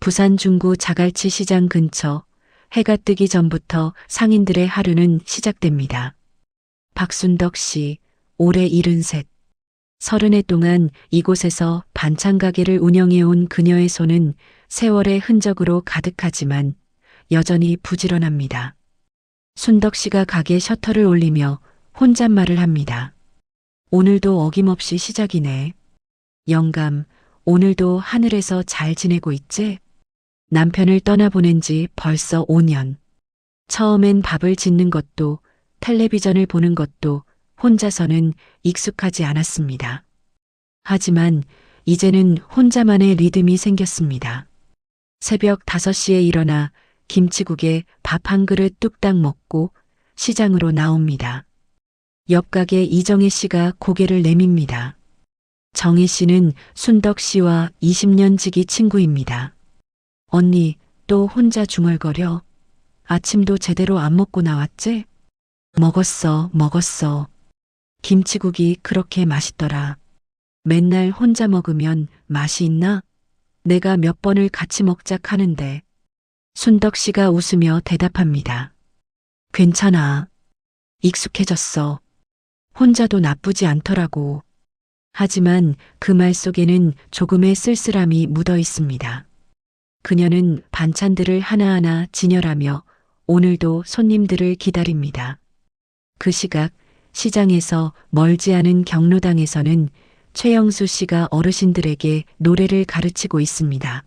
부산 중구 자갈치 시장 근처 해가 뜨기 전부터 상인들의 하루는 시작됩니다. 박순덕 씨, 올해 73. 30해 동안 이곳에서 반찬 가게를 운영해온 그녀의 손은 세월의 흔적으로 가득하지만 여전히 부지런합니다. 순덕 씨가 가게 셔터를 올리며 혼잣말을 합니다. 오늘도 어김없이 시작이네. 영감, 오늘도 하늘에서 잘 지내고 있지? 남편을 떠나보낸 지 벌써 5년. 처음엔 밥을 짓는 것도 텔레비전을 보는 것도 혼자서는 익숙하지 않았습니다. 하지만 이제는 혼자만의 리듬이 생겼습니다. 새벽 5시에 일어나 김치국에 밥 한 그릇 뚝딱 먹고 시장으로 나옵니다. 옆 가게 이정혜 씨가 고개를 내밉니다. 정혜 씨는 순덕 씨와 20년 지기 친구입니다. 언니, 또 혼자 중얼거려? 아침도 제대로 안 먹고 나왔지? 먹었어. 김치국이 그렇게 맛있더라. 맨날 혼자 먹으면 맛이 있나? 내가 몇 번을 같이 먹작 하는데. 순덕 씨가 웃으며 대답합니다. 괜찮아. 익숙해졌어. 혼자도 나쁘지 않더라고. 하지만 그 말 속에는 조금의 쓸쓸함이 묻어 있습니다. 그녀는 반찬들을 하나하나 진열하며 오늘도 손님들을 기다립니다. 그 시각 시장에서 멀지 않은 경로당에서는 최영수 씨가 어르신들에게 노래를 가르치고 있습니다.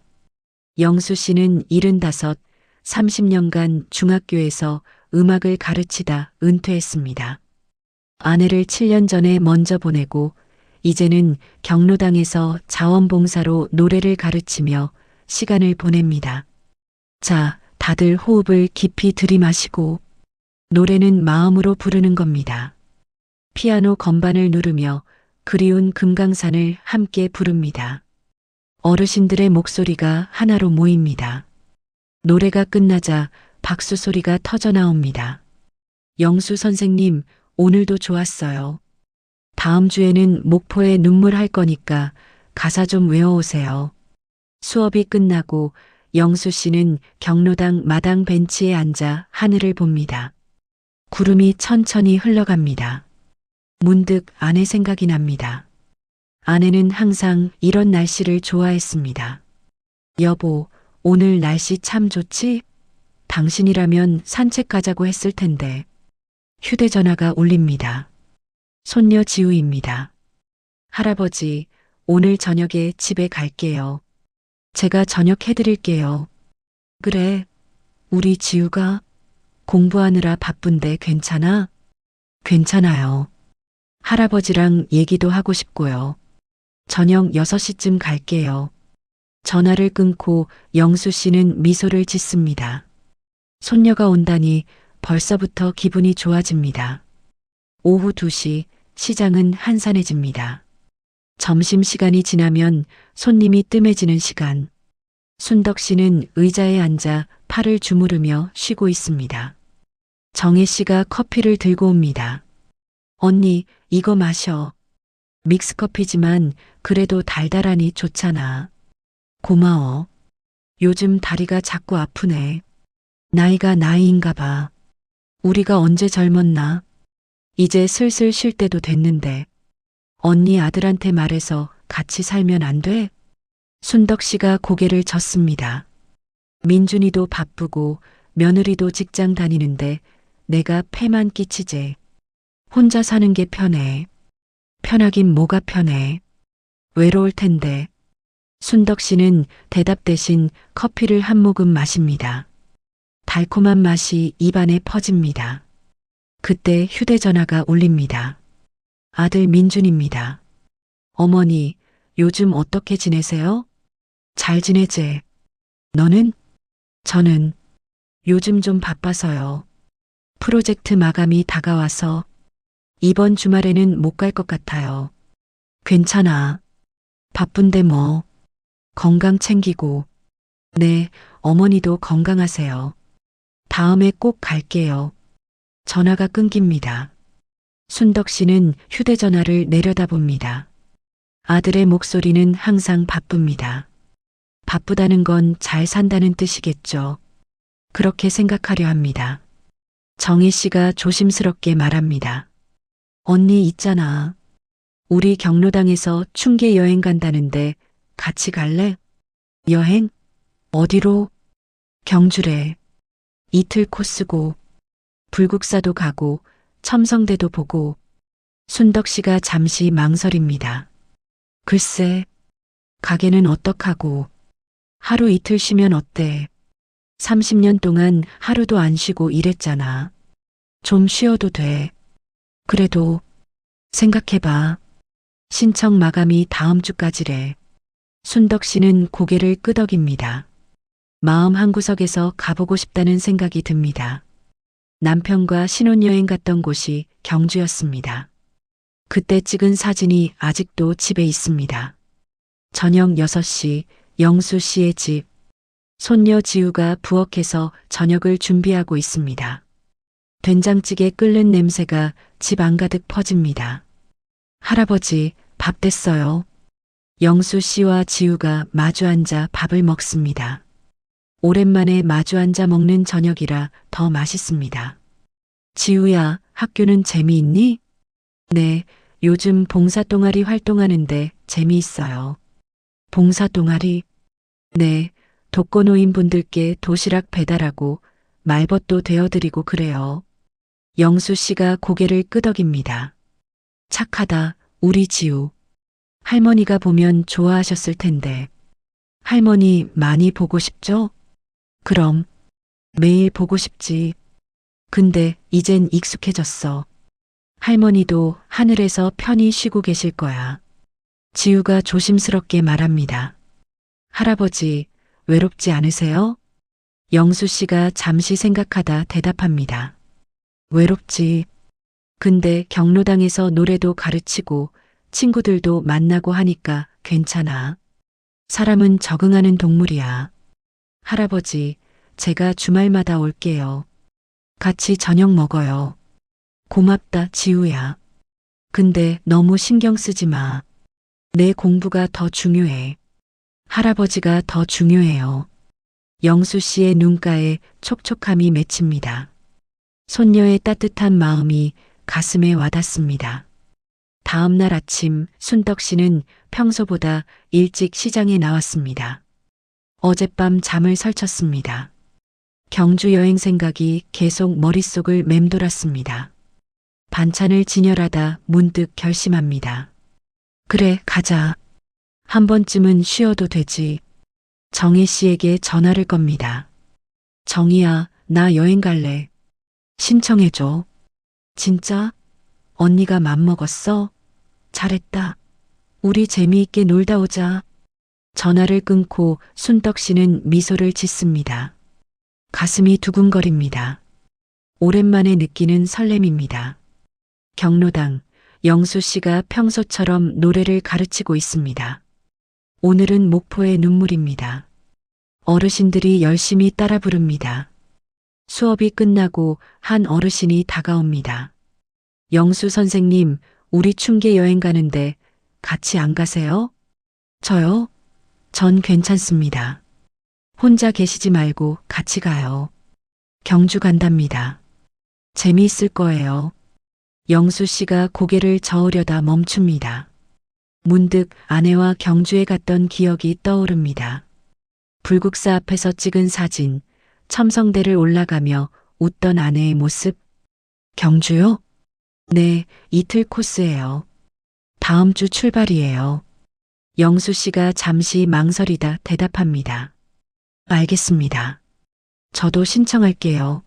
영수 씨는 75, 30년간 중학교에서 음악을 가르치다 은퇴했습니다. 아내를 7년 전에 먼저 보내고 이제는 경로당에서 자원봉사로 노래를 가르치며 시간을 보냅니다. 자, 다들 호흡을 깊이 들이마시고 노래는 마음으로 부르는 겁니다. 피아노 건반을 누르며 그리운 금강산을 함께 부릅니다. 어르신들의 목소리가 하나로 모입니다. 노래가 끝나자 박수 소리가 터져 나옵니다. 영수 선생님, 오늘도 좋았어요. 다음 주에는 목포에 눈물 할 거니까 가사 좀 외워오세요. 수업이 끝나고 영수 씨는 경로당 마당 벤치에 앉아 하늘을 봅니다. 구름이 천천히 흘러갑니다. 문득 아내 생각이 납니다. 아내는 항상 이런 날씨를 좋아했습니다. 여보, 오늘 날씨 참 좋지? 당신이라면 산책 가자고 했을 텐데. 휴대전화가 울립니다. 손녀 지우입니다. 할아버지, 오늘 저녁에 집에 갈게요. 제가 저녁 해드릴게요. 그래, 우리 지우가 공부하느라 바쁜데 괜찮아? 괜찮아요. 할아버지랑 얘기도 하고 싶고요. 저녁 6시쯤 갈게요. 전화를 끊고 영수 씨는 미소를 짓습니다. 손녀가 온다니 벌써부터 기분이 좋아집니다. 오후 2시 시장은 한산해집니다. 점심시간이 지나면 손님이 뜸해지는 시간. 순덕 씨는 의자에 앉아 팔을 주무르며 쉬고 있습니다. 정혜 씨가 커피를 들고 옵니다. 언니, 이거 마셔. 믹스커피지만 그래도 달달하니 좋잖아. 고마워. 요즘 다리가 자꾸 아프네. 나이가 나이인가 봐. 우리가 언제 젊었나? 이제 슬슬 쉴 때도 됐는데. 언니 아들한테 말해서 같이 살면 안 돼? 순덕 씨가 고개를 젓습니다. 민준이도 바쁘고 며느리도 직장 다니는데 내가 폐만 끼치제. 혼자 사는 게 편해. 편하긴 뭐가 편해. 외로울 텐데. 순덕 씨는 대답 대신 커피를 한 모금 마십니다. 달콤한 맛이 입안에 퍼집니다. 그때 휴대전화가 울립니다. 아들 민준입니다. 어머니, 요즘 어떻게 지내세요? 잘 지내제. 너는? 저는 요즘 좀 바빠서요. 프로젝트 마감이 다가와서 이번 주말에는 못 갈 것 같아요. 괜찮아. 바쁜데 뭐. 건강 챙기고. 네, 어머니도 건강하세요. 다음에 꼭 갈게요. 전화가 끊깁니다. 순덕 씨는 휴대전화를 내려다봅니다. 아들의 목소리는 항상 바쁩니다. 바쁘다는 건 잘 산다는 뜻이겠죠. 그렇게 생각하려 합니다. 정희 씨가 조심스럽게 말합니다. 언니 있잖아. 우리 경로당에서 충계 여행 간다는데 같이 갈래? 여행? 어디로? 경주래. 이틀 코스고 불국사도 가고 첨성대도 보고. 순덕 씨가 잠시 망설입니다. 글쎄, 가게는 어떡하고. 하루 이틀 쉬면 어때? 30년 동안 하루도 안 쉬고 일했잖아. 좀 쉬어도 돼. 그래도 생각해봐. 신청 마감이 다음 주까지래. 순덕 씨는 고개를 끄덕입니다. 마음 한구석에서 가보고 싶다는 생각이 듭니다. 남편과 신혼여행 갔던 곳이 경주였습니다. 그때 찍은 사진이 아직도 집에 있습니다. 저녁 6시 영수 씨의 집. 손녀 지우가 부엌에서 저녁을 준비하고 있습니다. 된장찌개 끓는 냄새가 집 안가득 퍼집니다. 할아버지, 밥 됐어요. 영수 씨와 지우가 마주 앉아 밥을 먹습니다. 오랜만에 마주 앉아 먹는 저녁이라 더 맛있습니다. 지우야, 학교는 재미있니? 네, 요즘 봉사 동아리 활동하는데 재미있어요. 봉사 동아리? 네, 독거노인분들께 도시락 배달하고 말벗도 되어드리고 그래요. 영수 씨가 고개를 끄덕입니다. 착하다, 우리 지우. 할머니가 보면 좋아하셨을 텐데. 할머니 많이 보고 싶죠? 그럼 매일 보고 싶지. 근데 이젠 익숙해졌어. 할머니도 하늘에서 편히 쉬고 계실 거야. 지우가 조심스럽게 말합니다. 할아버지, 외롭지 않으세요? 영수 씨가 잠시 생각하다 대답합니다. 외롭지. 근데 경로당에서 노래도 가르치고 친구들도 만나고 하니까 괜찮아. 사람은 적응하는 동물이야. 할아버지, 제가 주말마다 올게요. 같이 저녁 먹어요. 고맙다, 지우야. 근데 너무 신경 쓰지 마. 내 공부가 더 중요해. 할아버지가 더 중요해요. 영수 씨의 눈가에 촉촉함이 맺힙니다. 손녀의 따뜻한 마음이 가슴에 와닿습니다. 다음 날 아침 순덕 씨는 평소보다 일찍 시장에 나왔습니다. 어젯밤 잠을 설쳤습니다. 경주 여행 생각이 계속 머릿속을 맴돌았습니다. 반찬을 진열하다 문득 결심합니다. 그래, 가자. 한 번쯤은 쉬어도 되지. 정희 씨에게 전화를 겁니다. 정희야, 나 여행 갈래. 신청해줘. 진짜? 언니가 맘먹었어? 잘했다. 우리 재미있게 놀다 오자. 전화를 끊고 순덕 씨는 미소를 짓습니다. 가슴이 두근거립니다. 오랜만에 느끼는 설렘입니다. 경로당, 영수 씨가 평소처럼 노래를 가르치고 있습니다. 오늘은 목포의 눈물입니다. 어르신들이 열심히 따라 부릅니다. 수업이 끝나고 한 어르신이 다가옵니다. 영수 선생님, 우리 충계 여행 가는데 같이 안 가세요? 저요? 전 괜찮습니다. 혼자 계시지 말고 같이 가요. 경주 간답니다. 재미있을 거예요. 영수 씨가 고개를 저으려다 멈춥니다. 문득 아내와 경주에 갔던 기억이 떠오릅니다. 불국사 앞에서 찍은 사진, 첨성대를 올라가며 웃던 아내의 모습. 경주요? 네, 이틀 코스예요. 다음 주 출발이에요. 영수 씨가 잠시 망설이다 대답합니다. 알겠습니다. 저도 신청할게요.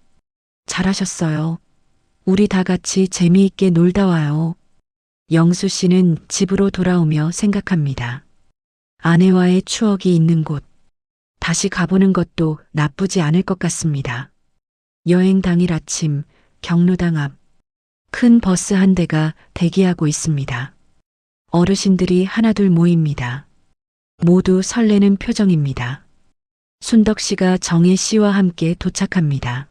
잘하셨어요. 우리 다 같이 재미있게 놀다 와요. 영수 씨는 집으로 돌아오며 생각합니다. 아내와의 추억이 있는 곳. 다시 가보는 것도 나쁘지 않을 것 같습니다. 여행 당일 아침, 경로당 앞. 큰 버스 한 대가 대기하고 있습니다. 어르신들이 하나둘 모입니다. 모두 설레는 표정입니다. 순덕 씨가 정혜 씨와 함께 도착합니다.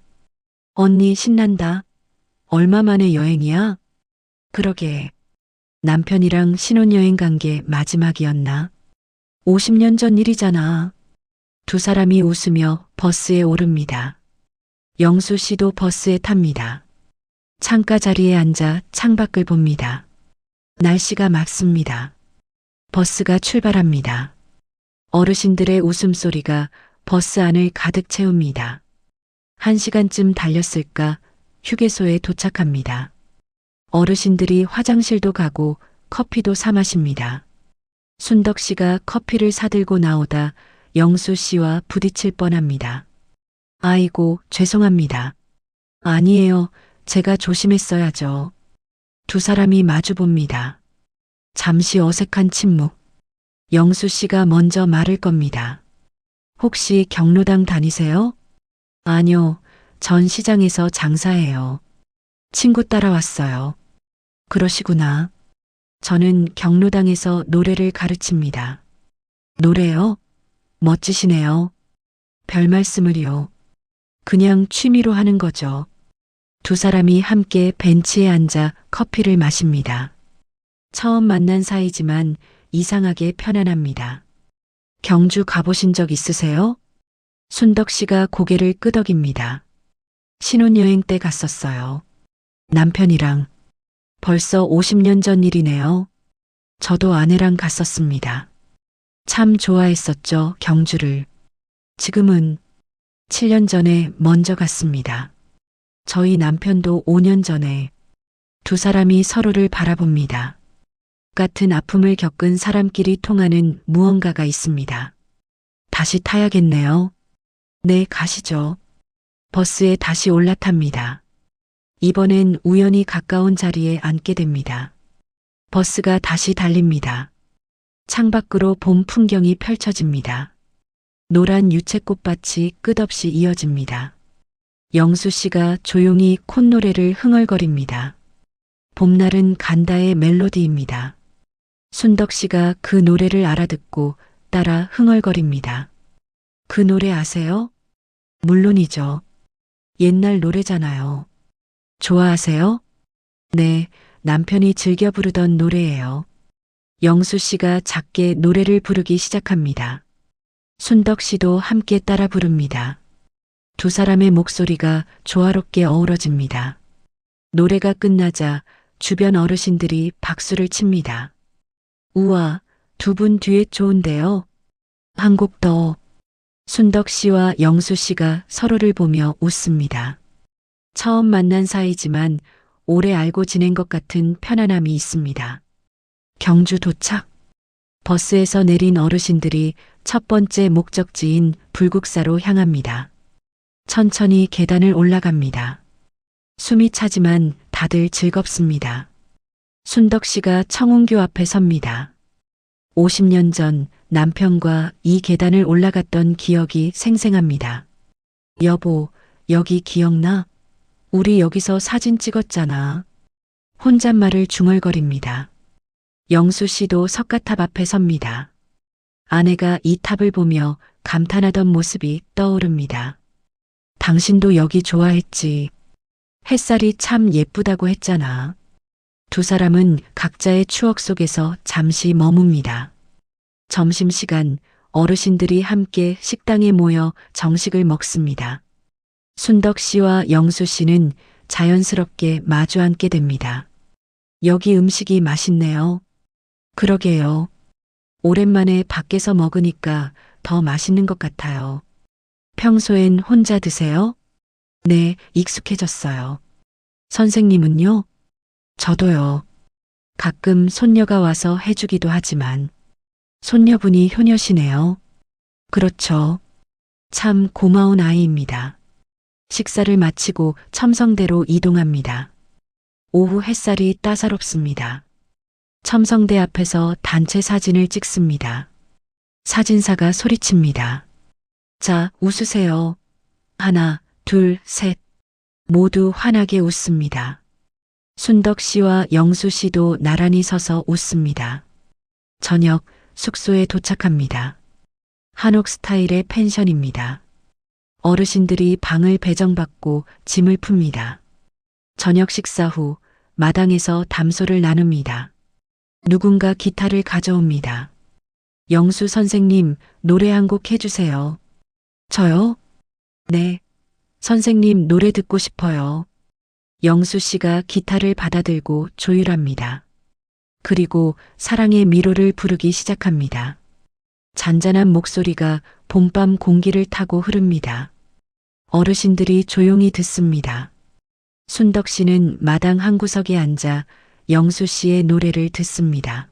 언니 신난다. 얼마 만에 여행이야? 그러게. 남편이랑 신혼여행 간 게 마지막이었나? 50년 전 일이잖아. 두 사람이 웃으며 버스에 오릅니다. 영수 씨도 버스에 탑니다. 창가 자리에 앉아 창밖을 봅니다. 날씨가 맑습니다. 버스가 출발합니다. 어르신들의 웃음소리가 버스 안을 가득 채웁니다. 1시간쯤 달렸을까 휴게소에 도착합니다. 어르신들이 화장실도 가고 커피도 사 마십니다. 순덕 씨가 커피를 사들고 나오다 영수 씨와 부딪힐 뻔합니다. 아이고, 죄송합니다. 아니에요. 제가 조심했어야죠. 두 사람이 마주 봅니다. 잠시 어색한 침묵. 영수 씨가 먼저 말을 겁니다. 혹시 경로당 다니세요? 아니요. 전 시장에서 장사해요. 친구 따라왔어요. 그러시구나. 저는 경로당에서 노래를 가르칩니다. 노래요? 멋지시네요. 별 말씀을요. 그냥 취미로 하는 거죠. 두 사람이 함께 벤치에 앉아 커피를 마십니다. 처음 만난 사이지만 이상하게 편안합니다. 경주 가보신 적 있으세요? 순덕 씨가 고개를 끄덕입니다. 신혼여행 때 갔었어요. 남편이랑. 벌써 50년 전 일이네요. 저도 아내랑 갔었습니다. 참 좋아했었죠, 경주를. 지금은 7년 전에 먼저 갔습니다. 저희 남편도 5년 전에. 두 사람이 서로를 바라봅니다. 같은 아픔을 겪은 사람끼리 통하는 무언가가 있습니다. 다시 타야겠네요. 네, 가시죠. 버스에 다시 올라탑니다. 이번엔 우연히 가까운 자리에 앉게 됩니다. 버스가 다시 달립니다. 창밖으로 봄 풍경이 펼쳐집니다. 노란 유채꽃밭이 끝없이 이어집니다. 영수 씨가 조용히 콧노래를 흥얼거립니다. 봄날은 간다의 멜로디입니다. 순덕 씨가 그 노래를 알아듣고 따라 흥얼거립니다. 그 노래 아세요? 물론이죠. 옛날 노래잖아요. 좋아하세요? 네, 남편이 즐겨 부르던 노래예요. 영수 씨가 작게 노래를 부르기 시작합니다. 순덕 씨도 함께 따라 부릅니다. 두 사람의 목소리가 조화롭게 어우러집니다. 노래가 끝나자 주변 어르신들이 박수를 칩니다. 우와, 두 분 듀엣 좋은데요. 한 곡 더. 순덕 씨와 영수 씨가 서로를 보며 웃습니다. 처음 만난 사이지만 오래 알고 지낸 것 같은 편안함이 있습니다. 경주 도착. 버스에서 내린 어르신들이 첫 번째 목적지인 불국사로 향합니다. 천천히 계단을 올라갑니다. 숨이 차지만 다들 즐겁습니다. 순덕 씨가 청운교 앞에 섭니다. 50년 전 남편과 이 계단을 올라갔던 기억이 생생합니다. 여보, 여기 기억나? 우리 여기서 사진 찍었잖아. 혼잣말을 중얼거립니다. 영수 씨도 석가탑 앞에 섭니다. 아내가 이 탑을 보며 감탄하던 모습이 떠오릅니다. 당신도 여기 좋아했지. 햇살이 참 예쁘다고 했잖아. 두 사람은 각자의 추억 속에서 잠시 머뭅니다. 점심시간 어르신들이 함께 식당에 모여 정식을 먹습니다. 순덕 씨와 영수 씨는 자연스럽게 마주 앉게 됩니다. 여기 음식이 맛있네요. 그러게요. 오랜만에 밖에서 먹으니까 더 맛있는 것 같아요. 평소엔 혼자 드세요? 네, 익숙해졌어요. 선생님은요? 저도요. 가끔 손녀가 와서 해주기도 하지만 손녀분이 효녀시네요. 그렇죠. 참 고마운 아이입니다. 식사를 마치고 첨성대로 이동합니다. 오후 햇살이 따사롭습니다. 첨성대 앞에서 단체 사진을 찍습니다. 사진사가 소리칩니다. 자, 웃으세요. 하나, 둘, 셋. 모두 환하게 웃습니다. 순덕 씨와 영수 씨도 나란히 서서 웃습니다. 저녁 숙소에 도착합니다. 한옥 스타일의 펜션입니다. 어르신들이 방을 배정받고 짐을 풉니다. 저녁 식사 후 마당에서 담소를 나눕니다. 누군가 기타를 가져옵니다. 영수 선생님, 노래 한 곡 해주세요. 저요? 네. 선생님 노래 듣고 싶어요. 영수 씨가 기타를 받아들고 조율합니다. 그리고 사랑의 미로를 부르기 시작합니다. 잔잔한 목소리가 봄밤 공기를 타고 흐릅니다. 어르신들이 조용히 듣습니다. 순덕 씨는 마당 한구석에 앉아 영수 씨의 노래를 듣습니다.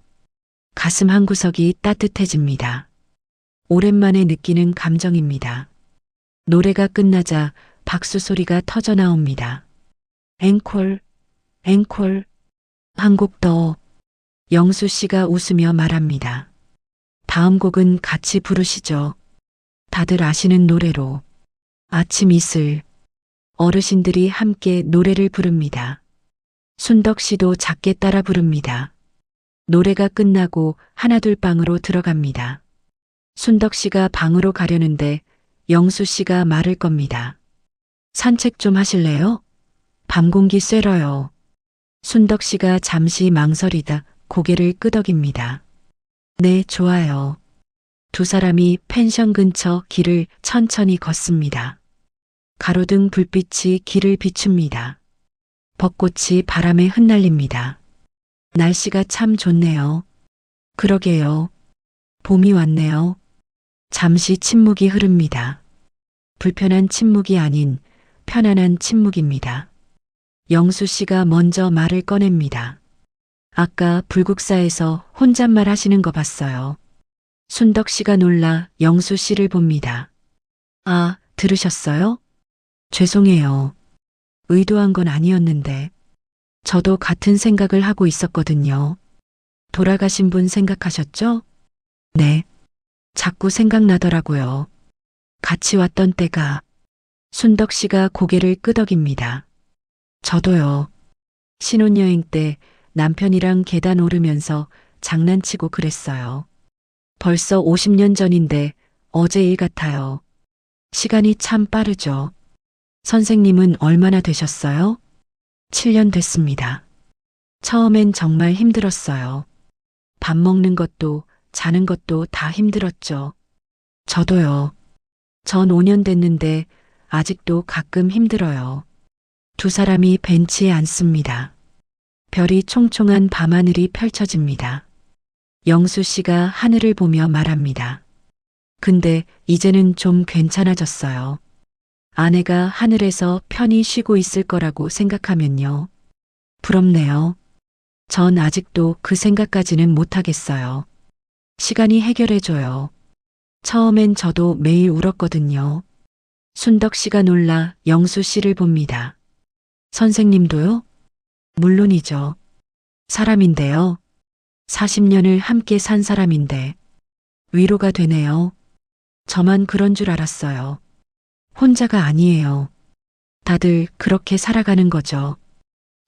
가슴 한구석이 따뜻해집니다. 오랜만에 느끼는 감정입니다. 노래가 끝나자 박수 소리가 터져 나옵니다. 앵콜, 앵콜, 한 곡 더. 영수 씨가 웃으며 말합니다. 다음 곡은 같이 부르시죠. 다들 아시는 노래로. 아침 이슬. 어르신들이 함께 노래를 부릅니다. 순덕 씨도 작게 따라 부릅니다. 노래가 끝나고 하나둘 방으로 들어갑니다. 순덕 씨가 방으로 가려는데 영수 씨가 말을 겁니다. 산책 좀 하실래요? 밤 공기 쐬러요. 순덕 씨가 잠시 망설이다 고개를 끄덕입니다. 네, 좋아요. 두 사람이 펜션 근처 길을 천천히 걷습니다. 가로등 불빛이 길을 비춥니다. 벚꽃이 바람에 흩날립니다. 날씨가 참 좋네요. 그러게요. 봄이 왔네요. 잠시 침묵이 흐릅니다. 불편한 침묵이 아닌 편안한 침묵입니다. 영수 씨가 먼저 말을 꺼냅니다. 아까 불국사에서 혼잣말 하시는 거 봤어요. 순덕 씨가 놀라 영수 씨를 봅니다. 아, 들으셨어요? 죄송해요. 의도한 건 아니었는데. 저도 같은 생각을 하고 있었거든요. 돌아가신 분 생각하셨죠? 네. 자꾸 생각나더라고요. 같이 왔던 때가. 순덕 씨가 고개를 끄덕입니다. 저도요. 신혼여행 때 남편이랑 계단 오르면서 장난치고 그랬어요. 벌써 50년 전인데 어제 일 같아요. 시간이 참 빠르죠. 선생님은 얼마나 되셨어요? 7년 됐습니다. 처음엔 정말 힘들었어요. 밥 먹는 것도 자는 것도 다 힘들었죠. 저도요. 전 5년 됐는데 아직도 가끔 힘들어요. 두 사람이 벤치에 앉습니다. 별이 총총한 밤하늘이 펼쳐집니다. 영수 씨가 하늘을 보며 말합니다. 근데 이제는 좀 괜찮아졌어요. 아내가 하늘에서 편히 쉬고 있을 거라고 생각하면요. 부럽네요. 전 아직도 그 생각까지는 못하겠어요. 시간이 해결해줘요. 처음엔 저도 매일 울었거든요. 순덕 씨가 놀라 영수 씨를 봅니다. 선생님도요? 물론이죠. 사람인데요. 40년을 함께 산 사람인데 위로가 되네요. 저만 그런 줄 알았어요. 혼자가 아니에요. 다들 그렇게 살아가는 거죠.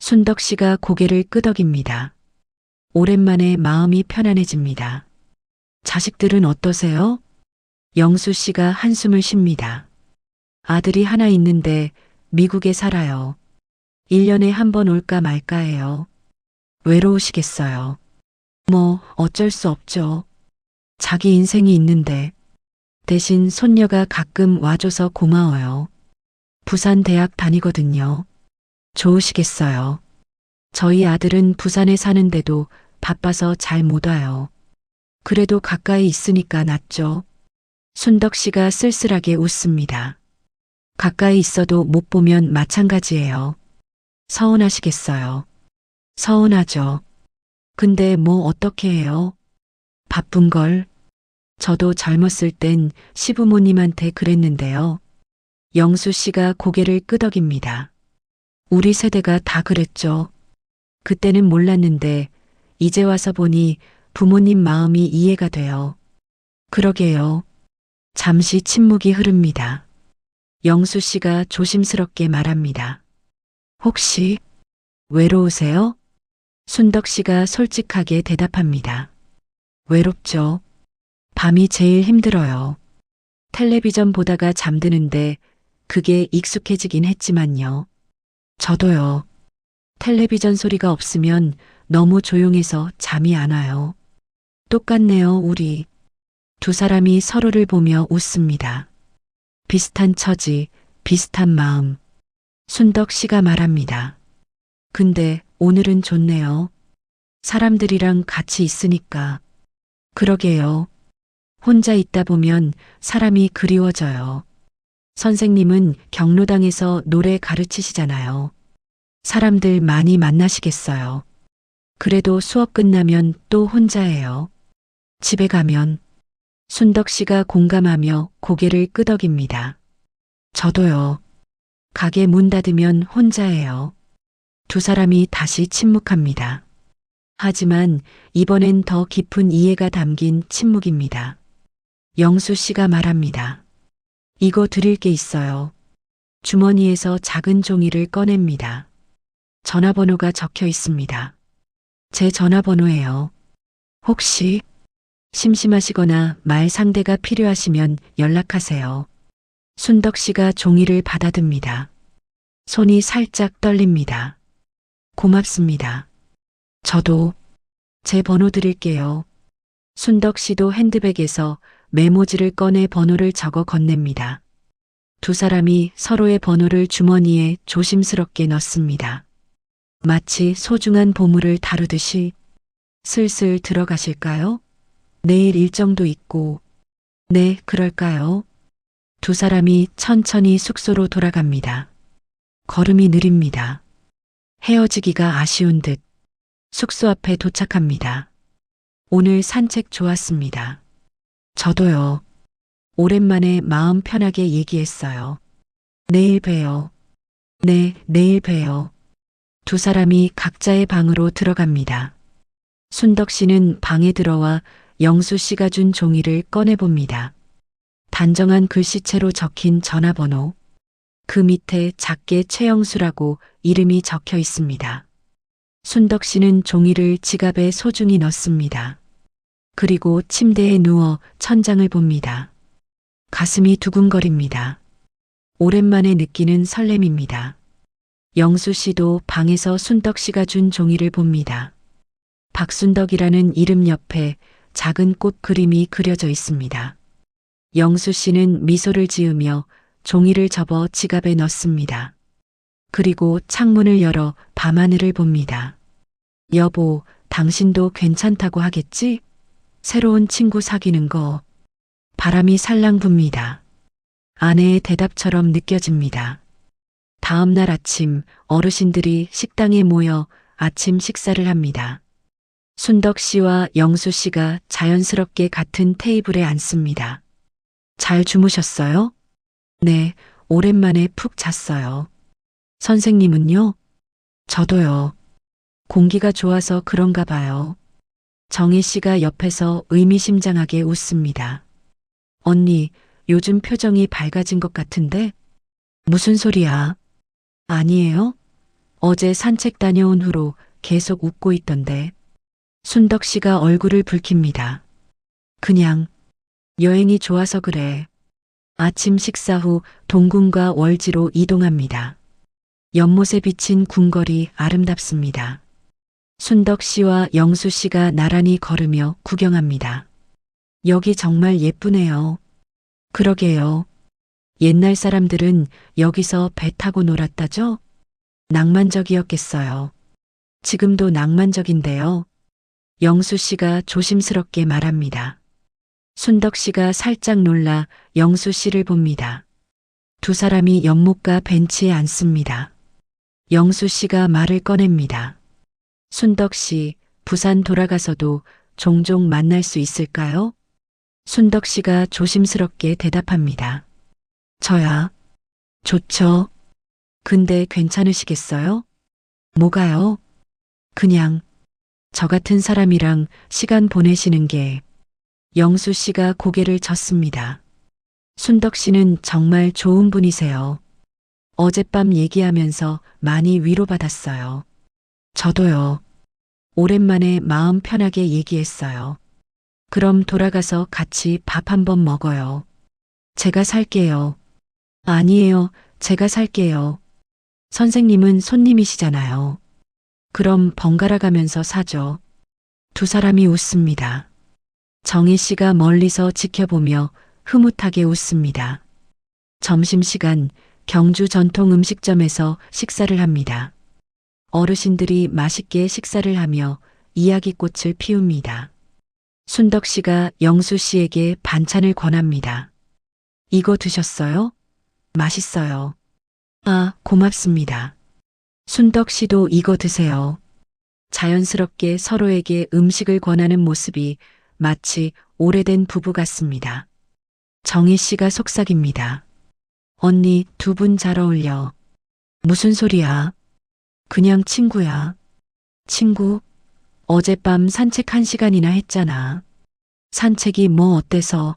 순덕 씨가 고개를 끄덕입니다. 오랜만에 마음이 편안해집니다. 자식들은 어떠세요? 영수 씨가 한숨을 쉽니다. 아들이 하나 있는데 미국에 살아요. 1년에 한 번 올까 말까 해요. 외로우시겠어요. 뭐 어쩔 수 없죠. 자기 인생이 있는데 대신 손녀가 가끔 와줘서 고마워요. 부산 대학 다니거든요. 좋으시겠어요. 저희 아들은 부산에 사는데도 바빠서 잘 못 와요. 그래도 가까이 있으니까 낫죠. 순덕 씨가 쓸쓸하게 웃습니다. 가까이 있어도 못 보면 마찬가지예요. 서운하시겠어요. 서운하죠. 근데 뭐 어떻게 해요? 바쁜 걸. 저도 젊었을 땐 시부모님한테 그랬는데요. 영수 씨가 고개를 끄덕입니다. 우리 세대가 다 그랬죠. 그때는 몰랐는데 이제 와서 보니 부모님 마음이 이해가 돼요. 그러게요. 잠시 침묵이 흐릅니다. 영수 씨가 조심스럽게 말합니다. 혹시 외로우세요? 순덕 씨가 솔직하게 대답합니다. 외롭죠. 밤이 제일 힘들어요. 텔레비전 보다가 잠드는데 그게 익숙해지긴 했지만요. 저도요. 텔레비전 소리가 없으면 너무 조용해서 잠이 안 와요. 똑같네요, 우리. 두 사람이 서로를 보며 웃습니다. 비슷한 처지, 비슷한 마음. 순덕 씨가 말합니다. 근데 오늘은 좋네요. 사람들이랑 같이 있으니까. 그러게요. 혼자 있다 보면 사람이 그리워져요. 선생님은 경로당에서 노래 가르치시잖아요. 사람들 많이 만나시겠어요. 그래도 수업 끝나면 또 혼자예요. 집에 가면 순덕 씨가 공감하며 고개를 끄덕입니다. 저도요. 가게 문 닫으면 혼자예요. 두 사람이 다시 침묵합니다. 하지만 이번엔 더 깊은 이해가 담긴 침묵입니다. 영수 씨가 말합니다. 이거 드릴 게 있어요. 주머니에서 작은 종이를 꺼냅니다. 전화번호가 적혀 있습니다. 제 전화번호예요. 혹시 심심하시거나 말 상대가 필요하시면 연락하세요. 순덕 씨가 종이를 받아듭니다. 손이 살짝 떨립니다. 고맙습니다. 저도 제 번호 드릴게요. 순덕 씨도 핸드백에서 메모지를 꺼내 번호를 적어 건넵니다. 두 사람이 서로의 번호를 주머니에 조심스럽게 넣습니다. 마치 소중한 보물을 다루듯이 슬슬 들어가실까요? 내일 일정도 있고. 네, 그럴까요? 두 사람이 천천히 숙소로 돌아갑니다. 걸음이 느립니다. 헤어지기가 아쉬운 듯 숙소 앞에 도착합니다. 오늘 산책 좋았습니다. 저도요. 오랜만에 마음 편하게 얘기했어요. 내일 봬요. 네, 내일 봬요. 두 사람이 각자의 방으로 들어갑니다. 순덕 씨는 방에 들어와 영수 씨가 준 종이를 꺼내봅니다. 단정한 글씨체로 적힌 전화번호. 그 밑에 작게 최영수라고 이름이 적혀 있습니다. 순덕 씨는 종이를 지갑에 소중히 넣습니다. 그리고 침대에 누워 천장을 봅니다. 가슴이 두근거립니다. 오랜만에 느끼는 설렘입니다. 영수 씨도 방에서 순덕 씨가 준 종이를 봅니다. 박순덕이라는 이름 옆에 작은 꽃 그림이 그려져 있습니다. 영수 씨는 미소를 지으며 종이를 접어 지갑에 넣습니다. 그리고 창문을 열어 밤하늘을 봅니다. 여보, 당신도 괜찮다고 하겠지? 새로운 친구 사귀는 거. 바람이 살랑 붑니다. 아내의 대답처럼 느껴집니다. 다음 날 아침 어르신들이 식당에 모여 아침 식사를 합니다. 순덕 씨와 영수 씨가 자연스럽게 같은 테이블에 앉습니다. 잘 주무셨어요? 네, 오랜만에 푹 잤어요. 선생님은요? 저도요. 공기가 좋아서 그런가 봐요. 정희 씨가 옆에서 의미심장하게 웃습니다. 언니, 요즘 표정이 밝아진 것 같은데? 무슨 소리야? 아니에요? 어제 산책 다녀온 후로 계속 웃고 있던데. 순덕 씨가 얼굴을 붉힙니다. 그냥 여행이 좋아서 그래. 아침 식사 후 동궁과 월지로 이동합니다. 연못에 비친 궁궐이 아름답습니다. 순덕 씨와 영수 씨가 나란히 걸으며 구경합니다. 여기 정말 예쁘네요. 그러게요. 옛날 사람들은 여기서 배 타고 놀았다죠? 낭만적이었겠어요. 지금도 낭만적인데요. 영수 씨가 조심스럽게 말합니다. 순덕 씨가 살짝 놀라 영수 씨를 봅니다. 두 사람이 연못가 벤치에 앉습니다. 영수 씨가 말을 꺼냅니다. 순덕 씨, 부산 돌아가서도 종종 만날 수 있을까요? 순덕 씨가 조심스럽게 대답합니다. 저야. 좋죠. 근데 괜찮으시겠어요? 뭐가요? 그냥 저 같은 사람이랑 시간 보내시는 게. 영수 씨가 고개를 젓습니다. 순덕 씨는 정말 좋은 분이세요. 어젯밤 얘기하면서 많이 위로받았어요. 저도요. 오랜만에 마음 편하게 얘기했어요. 그럼 돌아가서 같이 밥 한번 먹어요. 제가 살게요. 아니에요. 제가 살게요. 선생님은 손님이시잖아요. 그럼 번갈아 가면서 사죠. 두 사람이 웃습니다. 정희 씨가 멀리서 지켜보며 흐뭇하게 웃습니다. 점심시간 경주 전통 음식점에서 식사를 합니다. 어르신들이 맛있게 식사를 하며 이야기꽃을 피웁니다. 순덕 씨가 영수 씨에게 반찬을 권합니다. 이거 드셨어요? 맛있어요. 아, 고맙습니다. 순덕 씨도 이거 드세요. 자연스럽게 서로에게 음식을 권하는 모습이 마치 오래된 부부 같습니다. 정희 씨가 속삭입니다. 언니, 두 분 잘 어울려. 무슨 소리야? 그냥 친구야. 친구? 어젯밤 산책 1시간이나 했잖아. 산책이 뭐 어때서?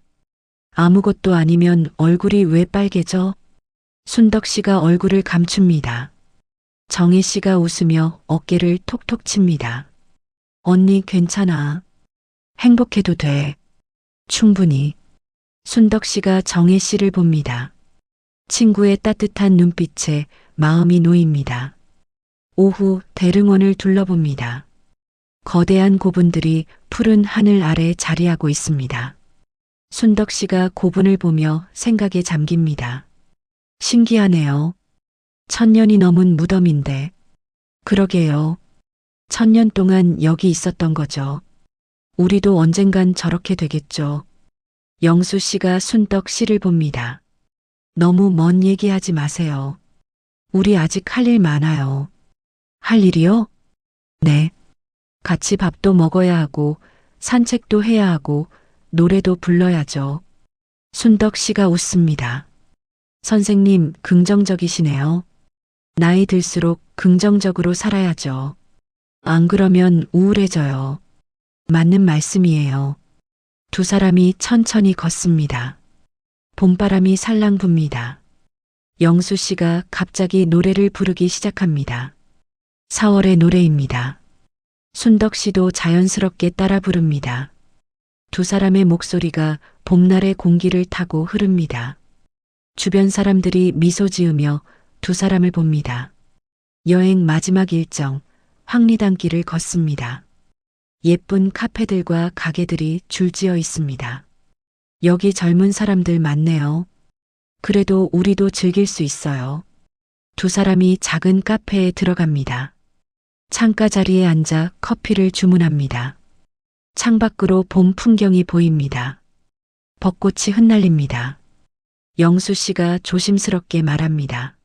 아무것도 아니면 얼굴이 왜 빨개져? 순덕 씨가 얼굴을 감춥니다. 정희 씨가 웃으며 어깨를 톡톡 칩니다. 언니 괜찮아. 행복해도 돼. 충분히. 순덕 씨가 정희 씨를 봅니다. 친구의 따뜻한 눈빛에 마음이 놓입니다. 오후 대릉원을 둘러봅니다. 거대한 고분들이 푸른 하늘 아래 자리하고 있습니다. 순덕 씨가 고분을 보며 생각에 잠깁니다. 신기하네요. 1000년이 넘은 무덤인데. 그러게요. 1000년 동안 여기 있었던 거죠. 우리도 언젠간 저렇게 되겠죠. 영수 씨가 순덕 씨를 봅니다. 너무 먼 얘기하지 마세요. 우리 아직 할 일 많아요. 할 일이요? 네. 같이 밥도 먹어야 하고, 산책도 해야 하고, 노래도 불러야죠. 순덕 씨가 웃습니다. 선생님, 긍정적이시네요. 나이 들수록 긍정적으로 살아야죠. 안 그러면 우울해져요. 맞는 말씀이에요. 두 사람이 천천히 걷습니다. 봄바람이 살랑 붑니다. 영수 씨가 갑자기 노래를 부르기 시작합니다. 4월의 노래입니다. 순덕 씨도 자연스럽게 따라 부릅니다. 두 사람의 목소리가 봄날의 공기를 타고 흐릅니다. 주변 사람들이 미소 지으며 두 사람을 봅니다. 여행 마지막 일정, 황리단길을 걷습니다. 예쁜 카페들과 가게들이 줄지어 있습니다. 여기 젊은 사람들 많네요. 그래도 우리도 즐길 수 있어요. 두 사람이 작은 카페에 들어갑니다. 창가 자리에 앉아 커피를 주문합니다. 창밖으로 봄 풍경이 보입니다. 벚꽃이 흩날립니다. 영수 씨가 조심스럽게 말합니다.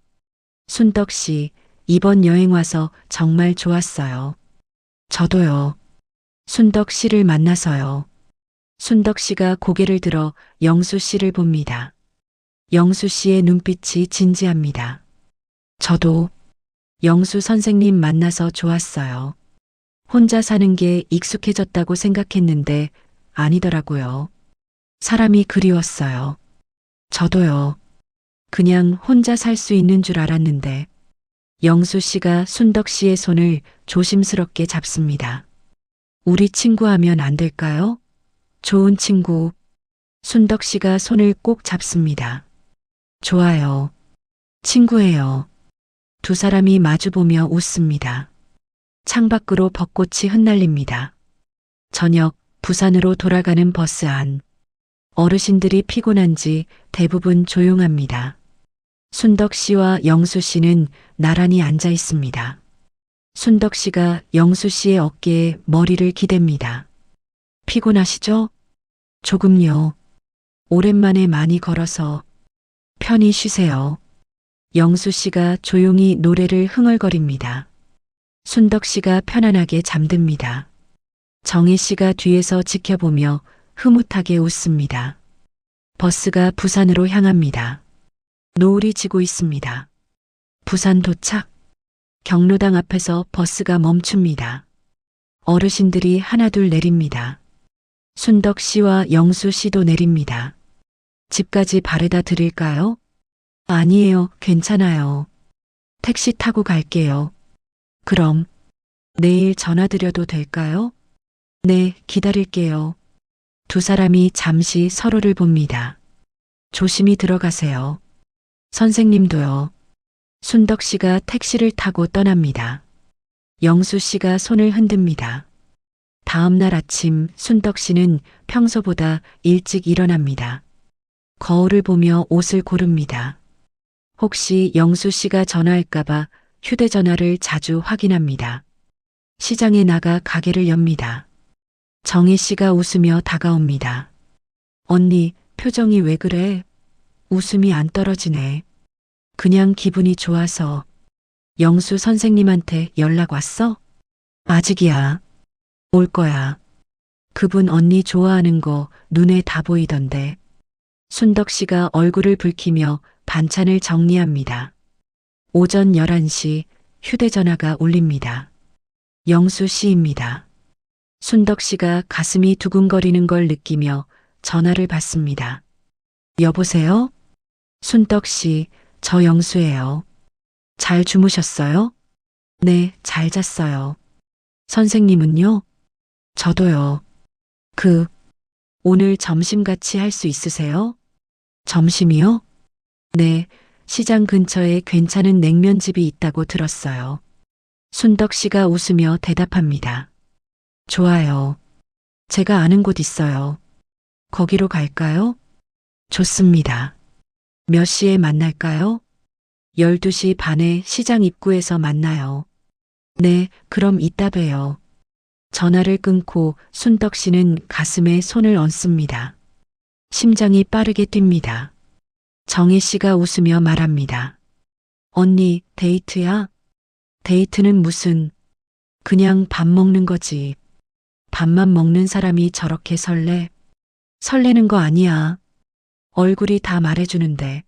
순덕 씨, 이번 여행 와서 정말 좋았어요. 저도요. 순덕 씨를 만나서요. 순덕 씨가 고개를 들어 영수 씨를 봅니다. 영수 씨의 눈빛이 진지합니다. 저도 영수 선생님 만나서 좋았어요. 혼자 사는 게 익숙해졌다고 생각했는데 아니더라고요. 사람이 그리웠어요. 저도요. 그냥 혼자 살 수 있는 줄 알았는데. 영수 씨가 순덕 씨의 손을 조심스럽게 잡습니다. 우리 친구하면 안 될까요? 좋은 친구. 순덕 씨가 손을 꼭 잡습니다. 좋아요. 친구예요. 두 사람이 마주보며 웃습니다. 창밖으로 벚꽃이 흩날립니다. 저녁 부산으로 돌아가는 버스 안. 어르신들이 피곤한지 대부분 조용합니다. 순덕 씨와 영수 씨는 나란히 앉아 있습니다. 순덕 씨가 영수 씨의 어깨에 머리를 기댑니다. 피곤하시죠? 조금요. 오랜만에 많이 걸어서. 편히 쉬세요. 영수 씨가 조용히 노래를 흥얼거립니다. 순덕 씨가 편안하게 잠듭니다. 정희 씨가 뒤에서 지켜보며 흐뭇하게 웃습니다. 버스가 부산으로 향합니다. 노을이 지고 있습니다. 부산 도착. 경로당 앞에서 버스가 멈춥니다. 어르신들이 하나둘 내립니다. 순덕 씨와 영수 씨도 내립니다. 집까지 바래다 드릴까요? 아니에요, 괜찮아요. 택시 타고 갈게요. 그럼 내일 전화드려도 될까요? 네, 기다릴게요. 두 사람이 잠시 서로를 봅니다. 조심히 들어가세요. 선생님도요. 순덕 씨가 택시를 타고 떠납니다. 영수 씨가 손을 흔듭니다. 다음 날 아침 순덕 씨는 평소보다 일찍 일어납니다. 거울을 보며 옷을 고릅니다. 혹시 영수 씨가 전화할까봐 휴대전화를 자주 확인합니다. 시장에 나가 가게를 엽니다. 정희 씨가 웃으며 다가옵니다. 언니, 표정이 왜 그래? 웃음이 안 떨어지네. 그냥 기분이 좋아서. 영수 선생님한테 연락 왔어? 아직이야. 올 거야. 그분 언니 좋아하는 거 눈에 다 보이던데. 순덕 씨가 얼굴을 붉히며 반찬을 정리합니다. 오전 11시 휴대전화가 울립니다. 영수 씨입니다. 순덕 씨가 가슴이 두근거리는 걸 느끼며 전화를 받습니다. 여보세요? 순덕 씨, 저 영수예요. 잘 주무셨어요? 네, 잘 잤어요. 선생님은요? 저도요. 오늘 점심 같이 할 수 있으세요? 점심이요? 네, 시장 근처에 괜찮은 냉면집이 있다고 들었어요. 순덕 씨가 웃으며 대답합니다. 좋아요. 제가 아는 곳 있어요. 거기로 갈까요? 좋습니다. 몇 시에 만날까요? 12시 반에 시장 입구에서 만나요. 네, 그럼 이따 봬요. 전화를 끊고 순덕 씨는 가슴에 손을 얹습니다. 심장이 빠르게 뜁니다. 정희 씨가 웃으며 말합니다. 언니, 데이트야? 데이트는 무슨, 그냥 밥 먹는 거지. 밥만 먹는 사람이 저렇게 설레? 설레는 거 아니야. 얼굴이 다 말해주는데.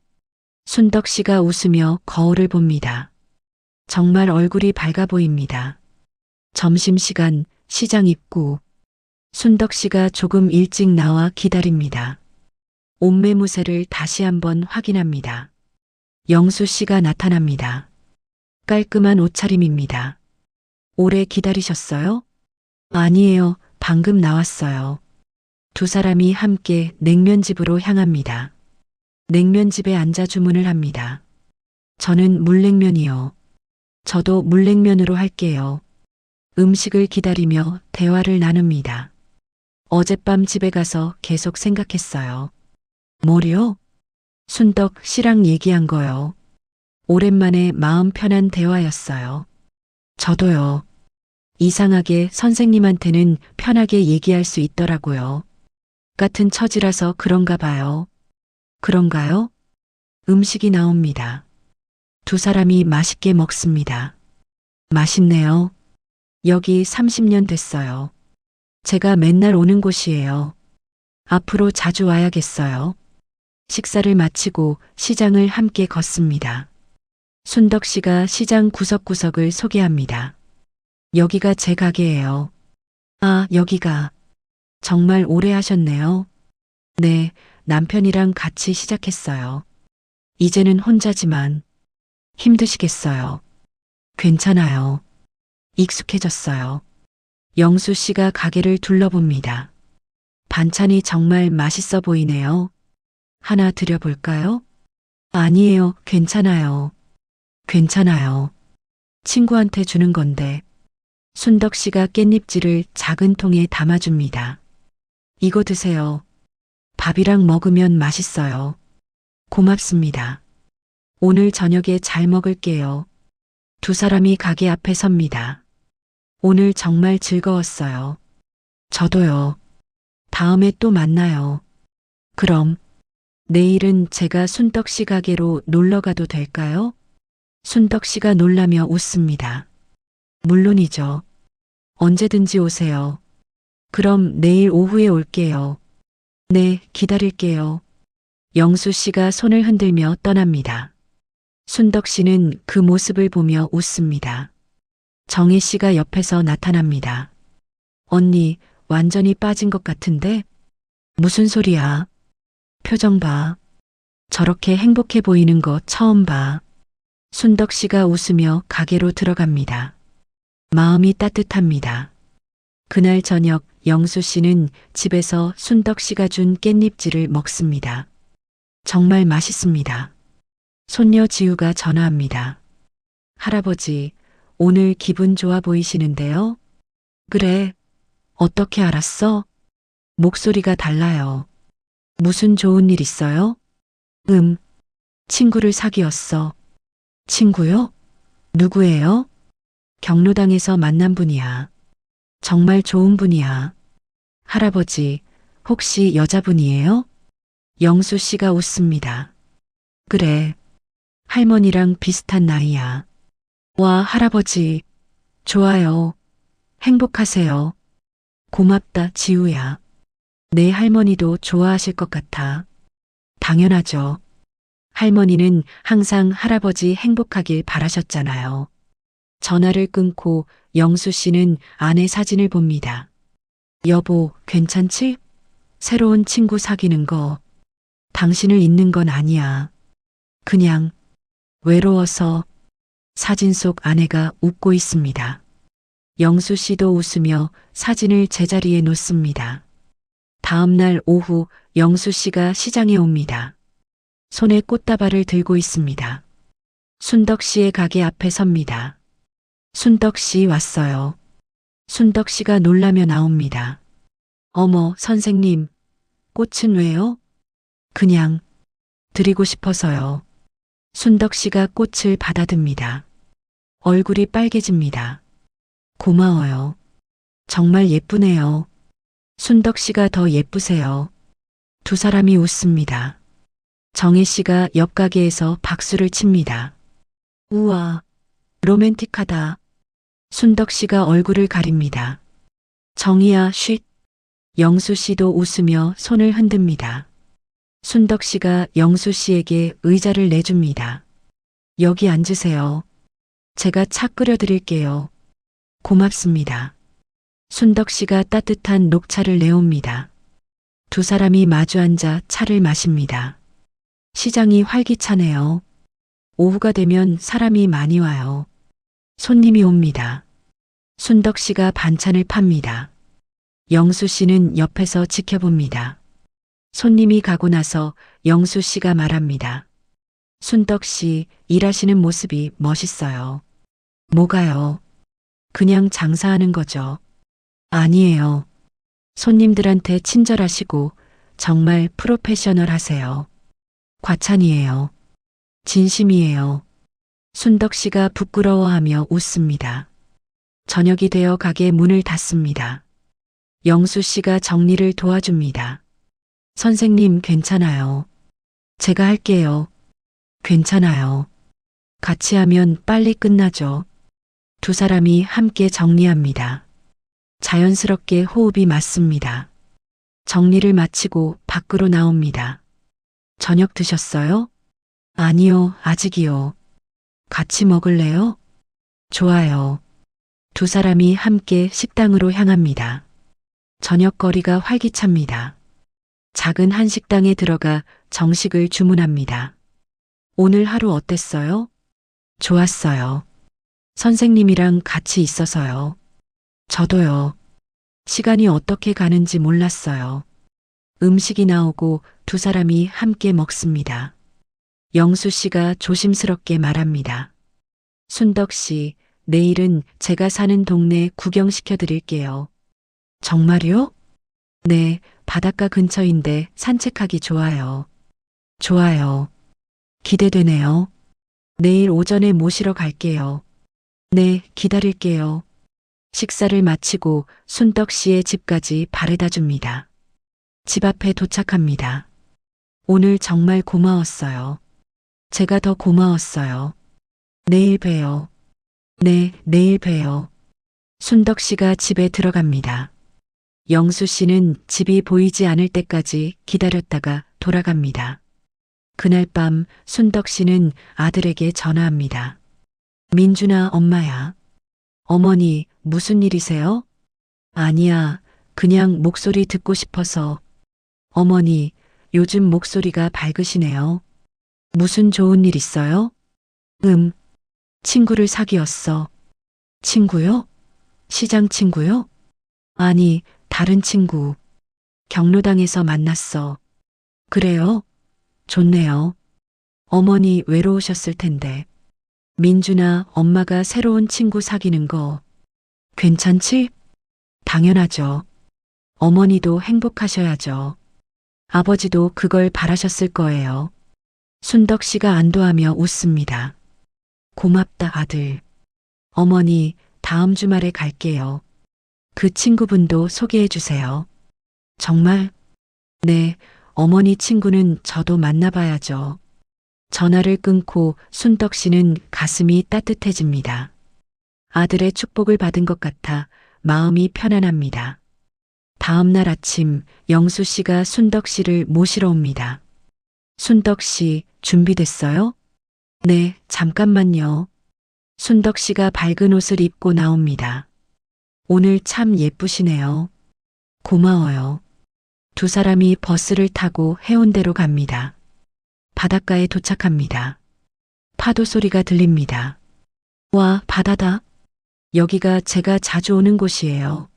순덕 씨가 웃으며 거울을 봅니다. 정말 얼굴이 밝아 보입니다. 점심시간 시장 입구. 순덕 씨가 조금 일찍 나와 기다립니다. 옷매무새를 다시 한번 확인합니다. 영수 씨가 나타납니다. 깔끔한 옷차림입니다. 오래 기다리셨어요? 아니에요. 방금 나왔어요. 두 사람이 함께 냉면집으로 향합니다. 냉면집에 앉아 주문을 합니다. 저는 물냉면이요. 저도 물냉면으로 할게요. 음식을 기다리며 대화를 나눕니다. 어젯밤 집에 가서 계속 생각했어요. 뭐요? 순덕 씨랑 얘기한 거요. 오랜만에 마음 편한 대화였어요. 저도요. 이상하게 선생님한테는 편하게 얘기할 수 있더라고요. 같은 처지라서 그런가 봐요. 그런가요? 음식이 나옵니다. 두 사람이 맛있게 먹습니다. 맛있네요. 여기 30년 됐어요. 제가 맨날 오는 곳이에요. 앞으로 자주 와야겠어요. 식사를 마치고 시장을 함께 걷습니다. 순덕 씨가 시장 구석구석을 소개합니다. 여기가 제 가게예요. 아, 여기가. 정말 오래 하셨네요. 네, 남편이랑 같이 시작했어요. 이제는 혼자지만 힘드시겠어요. 괜찮아요. 익숙해졌어요. 영수 씨가 가게를 둘러봅니다. 반찬이 정말 맛있어 보이네요. 하나 드려볼까요? 아니에요. 괜찮아요. 괜찮아요. 친구한테 주는 건데. 순덕 씨가 깻잎질을 작은 통에 담아줍니다. 이거 드세요. 밥이랑 먹으면 맛있어요. 고맙습니다. 오늘 저녁에 잘 먹을게요. 두 사람이 가게 앞에 섭니다. 오늘 정말 즐거웠어요. 저도요. 다음에 또 만나요. 그럼 내일은 제가 순덕 씨 가게로 놀러 가도 될까요? 순덕 씨가 놀라며 웃습니다. 물론이죠. 언제든지 오세요. 그럼 내일 오후에 올게요. 네, 기다릴게요. 영수 씨가 손을 흔들며 떠납니다. 순덕 씨는 그 모습을 보며 웃습니다. 정희 씨가 옆에서 나타납니다. 언니, 완전히 빠진 것 같은데? 무슨 소리야? 표정 봐. 저렇게 행복해 보이는 거 처음 봐. 순덕 씨가 웃으며 가게로 들어갑니다. 마음이 따뜻합니다. 그날 저녁 영수 씨는 집에서 순덕 씨가 준 깻잎질을 먹습니다. 정말 맛있습니다. 손녀 지우가 전화합니다. 할아버지, 오늘 기분 좋아 보이시는데요? 그래. 어떻게 알았어? 목소리가 달라요. 무슨 좋은 일 있어요? 친구를 사귀었어. 친구요? 누구예요? 경로당에서 만난 분이야. 정말 좋은 분이야. 할아버지, 혹시 여자분이에요? 영수 씨가 웃습니다. 그래. 할머니랑 비슷한 나이야. 와, 할아버지. 좋아요. 행복하세요. 고맙다, 지우야. 내 할머니도 좋아하실 것 같아. 당연하죠. 할머니는 항상 할아버지 행복하길 바라셨잖아요. 전화를 끊고 영수 씨는 아내 사진을 봅니다. 여보, 괜찮지? 새로운 친구 사귀는 거. 당신을 잊는 건 아니야. 그냥 외로워서. 사진 속 아내가 웃고 있습니다. 영수 씨도 웃으며 사진을 제자리에 놓습니다. 다음 날 오후 영수 씨가 시장에 옵니다. 손에 꽃다발을 들고 있습니다. 순덕 씨의 가게 앞에 섭니다. 순덕 씨 왔어요. 순덕 씨가 놀라며 나옵니다. 어머, 선생님, 꽃은 왜요? 그냥 드리고 싶어서요. 순덕 씨가 꽃을 받아듭니다. 얼굴이 빨개집니다. 고마워요. 정말 예쁘네요. 순덕 씨가 더 예쁘세요. 두 사람이 웃습니다. 정혜 씨가 옆 가게에서 박수를 칩니다. 우와, 로맨틱하다. 순덕 씨가 얼굴을 가립니다. 정희야, 쉿. 영수 씨도 웃으며 손을 흔듭니다. 순덕 씨가 영수 씨에게 의자를 내줍니다. 여기 앉으세요. 제가 차 끓여 드릴게요. 고맙습니다. 순덕 씨가 따뜻한 녹차를 내옵니다. 두 사람이 마주 앉아 차를 마십니다. 시장이 활기차네요. 오후가 되면 사람이 많이 와요. 손님이 옵니다. 순덕 씨가 반찬을 팝니다. 영수 씨는 옆에서 지켜봅니다. 손님이 가고 나서 영수 씨가 말합니다. 순덕 씨, 일하시는 모습이 멋있어요. 뭐가요? 그냥 장사하는 거죠. 아니에요. 손님들한테 친절하시고 정말 프로페셔널 하세요. 과찬이에요. 진심이에요. 순덕 씨가 부끄러워하며 웃습니다. 저녁이 되어 가게 문을 닫습니다. 영수 씨가 정리를 도와줍니다. 선생님, 괜찮아요. 제가 할게요. 괜찮아요. 같이 하면 빨리 끝나죠. 두 사람이 함께 정리합니다. 자연스럽게 호흡이 맞습니다. 정리를 마치고 밖으로 나옵니다. 저녁 드셨어요? 아니요, 아직이요. 같이 먹을래요? 좋아요. 두 사람이 함께 식당으로 향합니다. 저녁거리가 활기찹니다. 작은 한식당에 들어가 정식을 주문합니다. 오늘 하루 어땠어요? 좋았어요. 선생님이랑 같이 있어서요. 저도요. 시간이 어떻게 가는지 몰랐어요. 음식이 나오고 두 사람이 함께 먹습니다. 영수 씨가 조심스럽게 말합니다. 순덕 씨, 내일은 제가 사는 동네 구경시켜 드릴게요. 정말요? 네, 바닷가 근처인데 산책하기 좋아요. 좋아요. 기대되네요. 내일 오전에 모시러 갈게요. 네, 기다릴게요. 식사를 마치고 순덕 씨의 집까지 바래다 줍니다. 집 앞에 도착합니다. 오늘 정말 고마웠어요. 제가 더 고마웠어요. 내일 봬요. 네, 내일 봬요. 순덕 씨가 집에 들어갑니다. 영수 씨는 집이 보이지 않을 때까지 기다렸다가 돌아갑니다. 그날 밤 순덕 씨는 아들에게 전화합니다. 민준아, 엄마야. 어머니, 무슨 일이세요? 아니야, 그냥 목소리 듣고 싶어서. 어머니, 요즘 목소리가 밝으시네요. 무슨 좋은 일 있어요? 친구를 사귀었어. 친구요? 시장 친구요? 아니, 다른 친구. 경로당에서 만났어. 그래요? 좋네요. 어머니 외로우셨을 텐데. 민준아, 엄마가 새로운 친구 사귀는 거 괜찮지? 당연하죠. 어머니도 행복하셔야죠. 아버지도 그걸 바라셨을 거예요. 순덕 씨가 안도하며 웃습니다. 고맙다, 아들. 어머니, 다음 주말에 갈게요. 그 친구분도 소개해 주세요. 정말? 네, 어머니 친구는 저도 만나봐야죠. 전화를 끊고 순덕 씨는 가슴이 따뜻해집니다. 아들의 축복을 받은 것 같아 마음이 편안합니다. 다음 날 아침 영수 씨가 순덕 씨를 모시러 옵니다. 순덕 씨, 준비됐어요? 네, 잠깐만요. 순덕 씨가 밝은 옷을 입고 나옵니다. 오늘 참 예쁘시네요. 고마워요. 두 사람이 버스를 타고 해운대로 갑니다. 바닷가에 도착합니다. 파도 소리가 들립니다. 와, 바다다. 여기가 제가 자주 오는 곳이에요.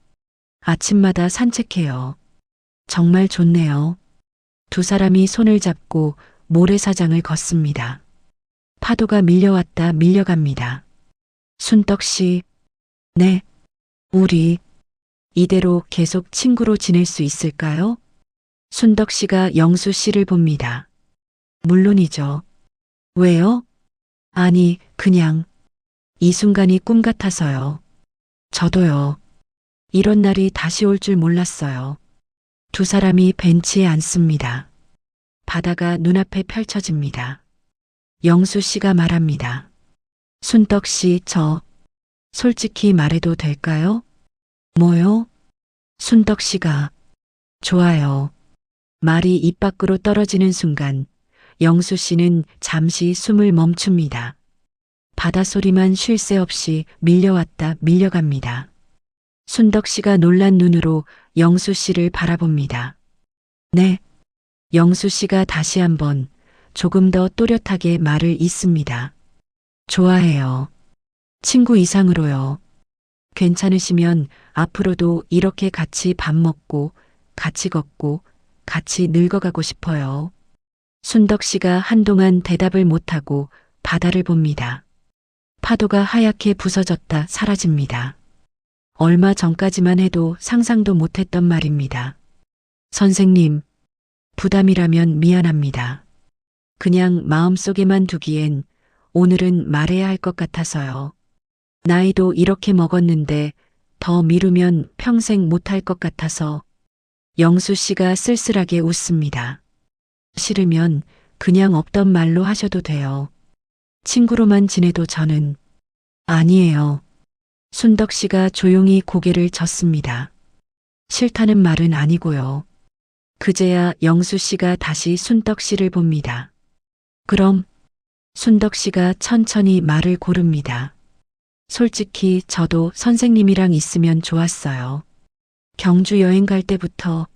아침마다 산책해요. 정말 좋네요. 두 사람이 손을 잡고 모래사장을 걷습니다. 파도가 밀려왔다 밀려갑니다. 순덕 씨, 네, 우리 이대로 계속 친구로 지낼 수 있을까요? 순덕 씨가 영수 씨를 봅니다. 물론이죠. 왜요? 아니, 그냥 이 순간이 꿈 같아서요. 저도요. 이런 날이 다시 올 줄 몰랐어요. 두 사람이 벤치에 앉습니다. 바다가 눈앞에 펼쳐집니다. 영수 씨가 말합니다. 순덕 씨, 저 솔직히 말해도 될까요? 뭐요? 순덕 씨가 좋아요. 말이 입 밖으로 떨어지는 순간 영수 씨는 잠시 숨을 멈춥니다. 바닷소리만 쉴 새 없이 밀려왔다 밀려갑니다. 순덕 씨가 놀란 눈으로 영수 씨를 바라봅니다. 네. 영수 씨가 다시 한번 조금 더 또렷하게 말을 잇습니다. 좋아해요. 친구 이상으로요. 괜찮으시면 앞으로도 이렇게 같이 밥 먹고, 같이 걷고, 같이 늙어가고 싶어요. 순덕 씨가 한동안 대답을 못하고 바다를 봅니다. 파도가 하얗게 부서졌다 사라집니다. 얼마 전까지만 해도 상상도 못했던 말입니다. 선생님, 부담이라면 미안합니다. 그냥 마음속에만 두기엔 오늘은 말해야 할 것 같아서요. 나이도 이렇게 먹었는데 더 미루면 평생 못할 것 같아서. 영수 씨가 쓸쓸하게 웃습니다. 싫으면 그냥 없던 말로 하셔도 돼요. 친구로만 지내도 저는. 아니에요. 순덕 씨가 조용히 고개를 젓습니다. 싫다는 말은 아니고요. 그제야 영수 씨가 다시 순덕 씨를 봅니다. 그럼 순덕 씨가 천천히 말을 고릅니다. 솔직히 저도 선생님이랑 있으면 좋았어요. 경주 여행 갈 때부터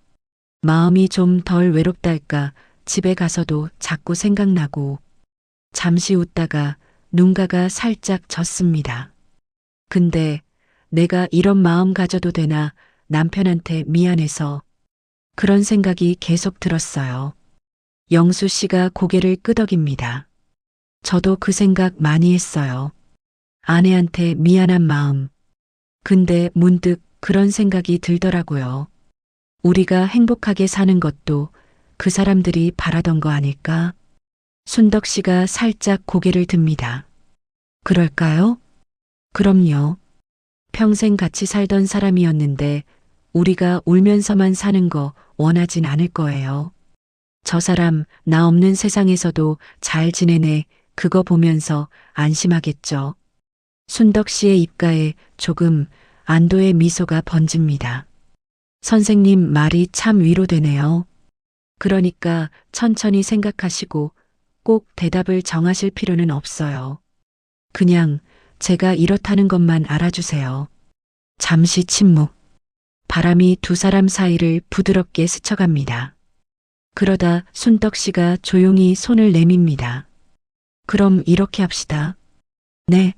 마음이 좀 덜 외롭달까 집에 가서도 자꾸 생각나고 잠시 웃다가 눈가가 살짝 젖습니다. 근데 내가 이런 마음 가져도 되나 남편한테 미안해서 그런 생각이 계속 들었어요. 영수 씨가 고개를 끄덕입니다. 저도 그 생각 많이 했어요. 아내한테 미안한 마음. 근데 문득 그런 생각이 들더라고요. 우리가 행복하게 사는 것도 그 사람들이 바라던 거 아닐까? 순덕 씨가 살짝 고개를 듭니다. 그럴까요? 그럼요. 평생 같이 살던 사람이었는데 우리가 울면서만 사는 거 원하진 않을 거예요. 저 사람 나 없는 세상에서도 잘 지내네. 그거 보면서 안심하겠죠. 순덕 씨의 입가에 조금 안도의 미소가 번집니다. 선생님 말이 참 위로되네요. 그러니까 천천히 생각하시고 꼭 대답을 정하실 필요는 없어요. 그냥 제가 이렇다는 것만 알아주세요. 잠시 침묵. 바람이 두 사람 사이를 부드럽게 스쳐갑니다. 그러다 순덕 씨가 조용히 손을 내밉니다. 그럼 이렇게 합시다. 네.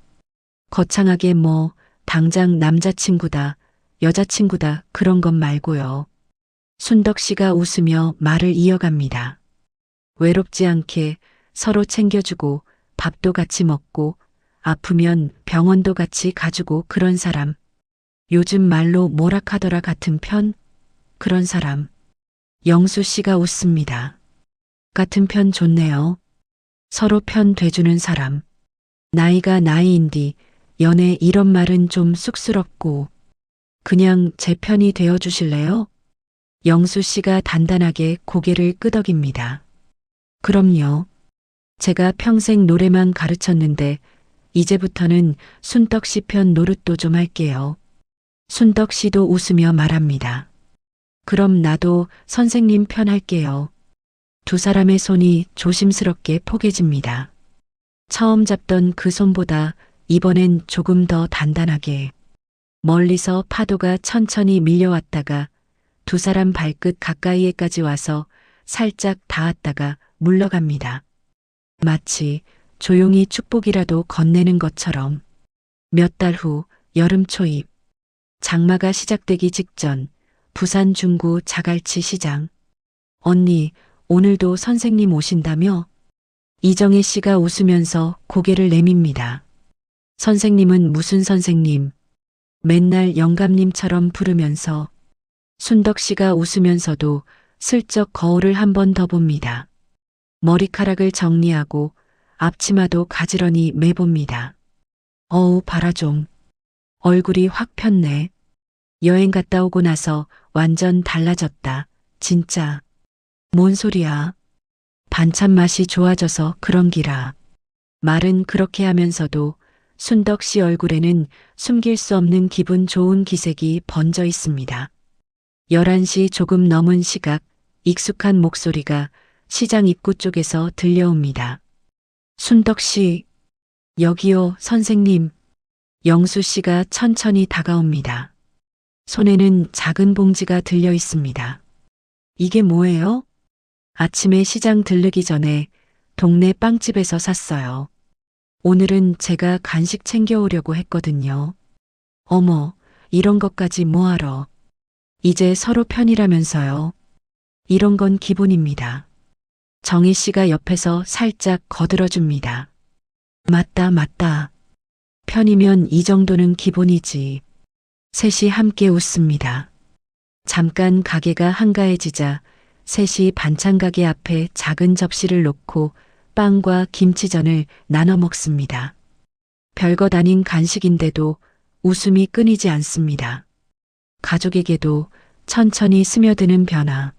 거창하게 뭐 당장 남자친구다, 여자친구다 그런 것 말고요. 순덕 씨가 웃으며 말을 이어갑니다. 외롭지 않게 서로 챙겨주고 밥도 같이 먹고 아프면 병원도 같이 가주고 그런 사람. 요즘 말로 뭐라 카더라 같은 편? 그런 사람. 영수 씨가 웃습니다. 같은 편 좋네요. 서로 편 돼주는 사람. 나이가 나이인디 연애 이런 말은 좀 쑥스럽고 그냥 제 편이 되어 주실래요? 영수 씨가 단단하게 고개를 끄덕입니다. 그럼요. 제가 평생 노래만 가르쳤는데 이제부터는 순덕 씨 편 노릇도 좀 할게요. 순덕 씨도 웃으며 말합니다. 그럼 나도 선생님 편 할게요. 두 사람의 손이 조심스럽게 포개집니다. 처음 잡던 그 손보다 이번엔 조금 더 단단하게. 멀리서 파도가 천천히 밀려왔다가 두 사람 발끝 가까이에까지 와서 살짝 닿았다가 물러갑니다. 마치 조용히 축복이라도 건네는 것처럼. 몇 달 후 여름 초입. 장마가 시작되기 직전 부산 중구 자갈치 시장. 언니, 오늘도 선생님 오신다며? 이정혜 씨가 웃으면서 고개를 내밉니다. 선생님은 무슨 선생님? 맨날 영감님처럼 부르면서. 순덕 씨가 웃으면서도 슬쩍 거울을 한 번 더 봅니다. 머리카락을 정리하고 앞치마도 가지런히 매봅니다. 어우, 봐라 좀. 얼굴이 확 폈네. 여행 갔다 오고 나서 완전 달라졌다. 진짜. 뭔 소리야. 반찬 맛이 좋아져서 그런 기라. 말은 그렇게 하면서도 순덕 씨 얼굴에는 숨길 수 없는 기분 좋은 기색이 번져 있습니다. 11시 조금 넘은 시각, 익숙한 목소리가 시장 입구 쪽에서 들려옵니다. 순덕 씨, 여기요, 선생님. 영수 씨가 천천히 다가옵니다. 손에는 작은 봉지가 들려 있습니다. 이게 뭐예요? 아침에 시장 들르기 전에 동네 빵집에서 샀어요. 오늘은 제가 간식 챙겨오려고 했거든요. 어머, 이런 것까지 뭐하러. 이제 서로 편이라면서요. 이런 건 기본입니다. 정희 씨가 옆에서 살짝 거들어줍니다. 맞다, 맞다. 편이면 이 정도는 기본이지. 셋이 함께 웃습니다. 잠깐 가게가 한가해지자 셋이 반찬 가게 앞에 작은 접시를 놓고 빵과 김치전을 나눠 먹습니다. 별것 아닌 간식인데도 웃음이 끊이지 않습니다. 가족에게도 천천히 스며드는 변화.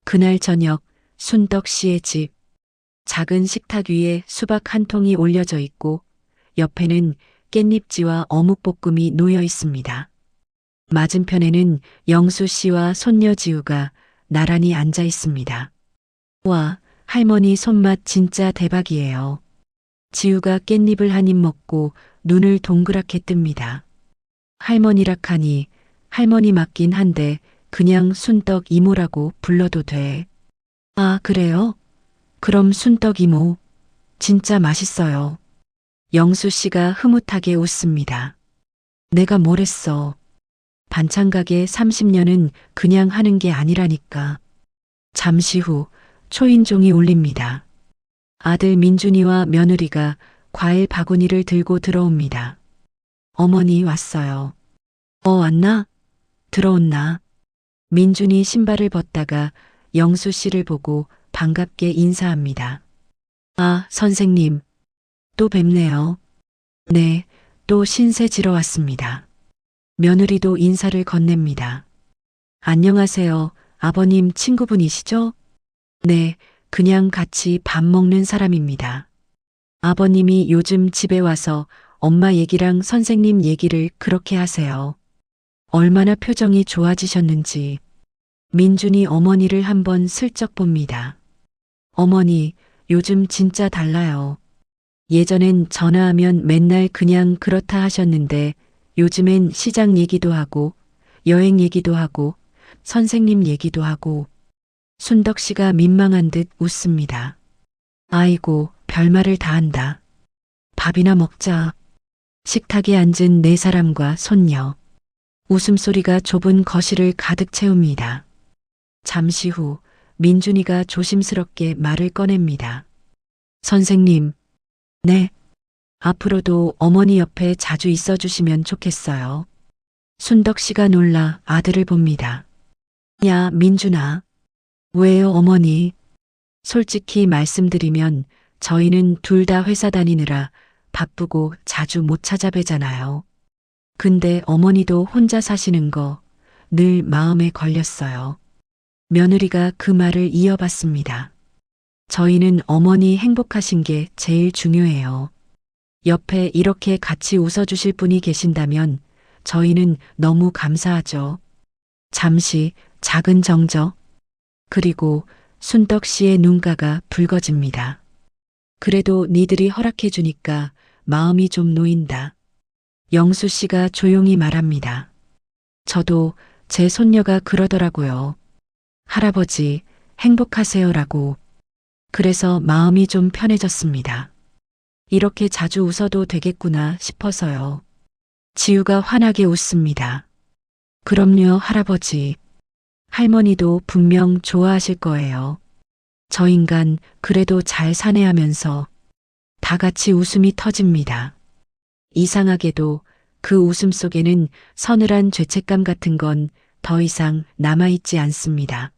그날 저녁 순덕 씨의 집. 작은 식탁 위에 수박 한 통이 올려져 있고 옆에는 깻잎지와 어묵볶음이 놓여 있습니다. 맞은편에는 영수 씨와 손녀 지우가 나란히 앉아 있습니다. 와, 할머니 손맛 진짜 대박이에요. 지우가 깻잎을 한 입 먹고 눈을 동그랗게 뜹니다. 할머니락 하니 할머니 맞긴 한데 그냥 순덕 이모라고 불러도 돼. 아, 그래요? 그럼 순덕 이모. 진짜 맛있어요. 영수 씨가 흐뭇하게 웃습니다. 내가 뭘 했어. 반찬 가게 30년은 그냥 하는 게 아니라니까. 잠시 후 초인종이 울립니다. 아들 민준이와 며느리가 과일 바구니를 들고 들어옵니다. 어머니 왔어요. 왔나? 들어온나? 민준이 신발을 벗다가 영수 씨를 보고 반갑게 인사합니다. 아, 선생님. 또 뵙네요. 네, 또 신세 지러 왔습니다. 며느리도 인사를 건넵니다. 안녕하세요. 아버님 친구분이시죠? 네, 그냥 같이 밥 먹는 사람입니다. 아버님이 요즘 집에 와서 엄마 얘기랑 선생님 얘기를 그렇게 하세요. 얼마나 표정이 좋아지셨는지. 민준이 어머니를 한번 슬쩍 봅니다. 어머니, 요즘 진짜 달라요. 예전엔 전화하면 맨날 그냥 그렇다 하셨는데 요즘엔 시장 얘기도 하고 여행 얘기도 하고 선생님 얘기도 하고. 순덕 씨가 민망한 듯 웃습니다. 아이고, 별말을 다 한다. 밥이나 먹자. 식탁에 앉은 네 사람과 손녀. 웃음소리가 좁은 거실을 가득 채웁니다. 잠시 후 민준이가 조심스럽게 말을 꺼냅니다. 선생님. 네. 앞으로도 어머니 옆에 자주 있어 주시면 좋겠어요. 순덕 씨가 놀라 아들을 봅니다. 야, 민준아. 왜요, 어머니? 솔직히 말씀드리면 저희는 둘 다 회사 다니느라 바쁘고 자주 못 찾아뵈잖아요. 근데 어머니도 혼자 사시는 거 늘 마음에 걸렸어요. 며느리가 그 말을 이어받습니다. 저희는 어머니 행복하신 게 제일 중요해요. 옆에 이렇게 같이 웃어주실 분이 계신다면 저희는 너무 감사하죠. 잠시 작은 정적. 그리고 순덕 씨의 눈가가 붉어집니다. 그래도 니들이 허락해 주니까 마음이 좀 놓인다. 영수 씨가 조용히 말합니다. 저도 제 손녀가 그러더라고요. 할아버지, 행복하세요라고. 그래서 마음이 좀 편해졌습니다. 이렇게 자주 웃어도 되겠구나 싶어서요. 지우가 환하게 웃습니다. 그럼요, 할아버지. 할머니도 분명 좋아하실 거예요. 저 인간 그래도 잘 사네 하면서 다 같이 웃음이 터집니다. 이상하게도 그 웃음 속에는 서늘한 죄책감 같은 건 더 이상 남아있지 않습니다.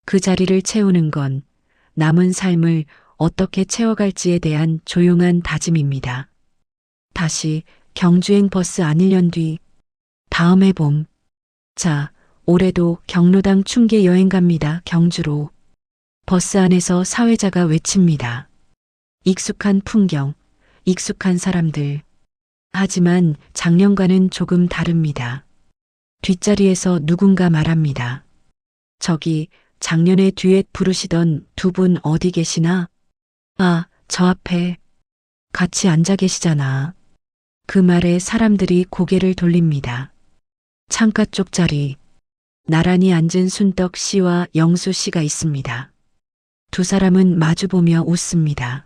그 자리를 채우는 건 남은 삶을 어떻게 채워갈지에 대한 조용한 다짐입니다. 다시 경주행 버스 안 1년 뒤, 다음해 봄. 자, 올해도 경로당 충계 여행 갑니다. 경주로. 버스 안에서 사회자가 외칩니다. 익숙한 풍경, 익숙한 사람들. 하지만 작년과는 조금 다릅니다. 뒷자리에서 누군가 말합니다. 저기 작년에 듀엣 부르시던 두 분 어디 계시나? 아, 저 앞에 같이 앉아 계시잖아. 그 말에 사람들이 고개를 돌립니다. 창가 쪽 자리. 나란히 앉은 순덕 씨와 영수 씨가 있습니다. 두 사람은 마주보며 웃습니다.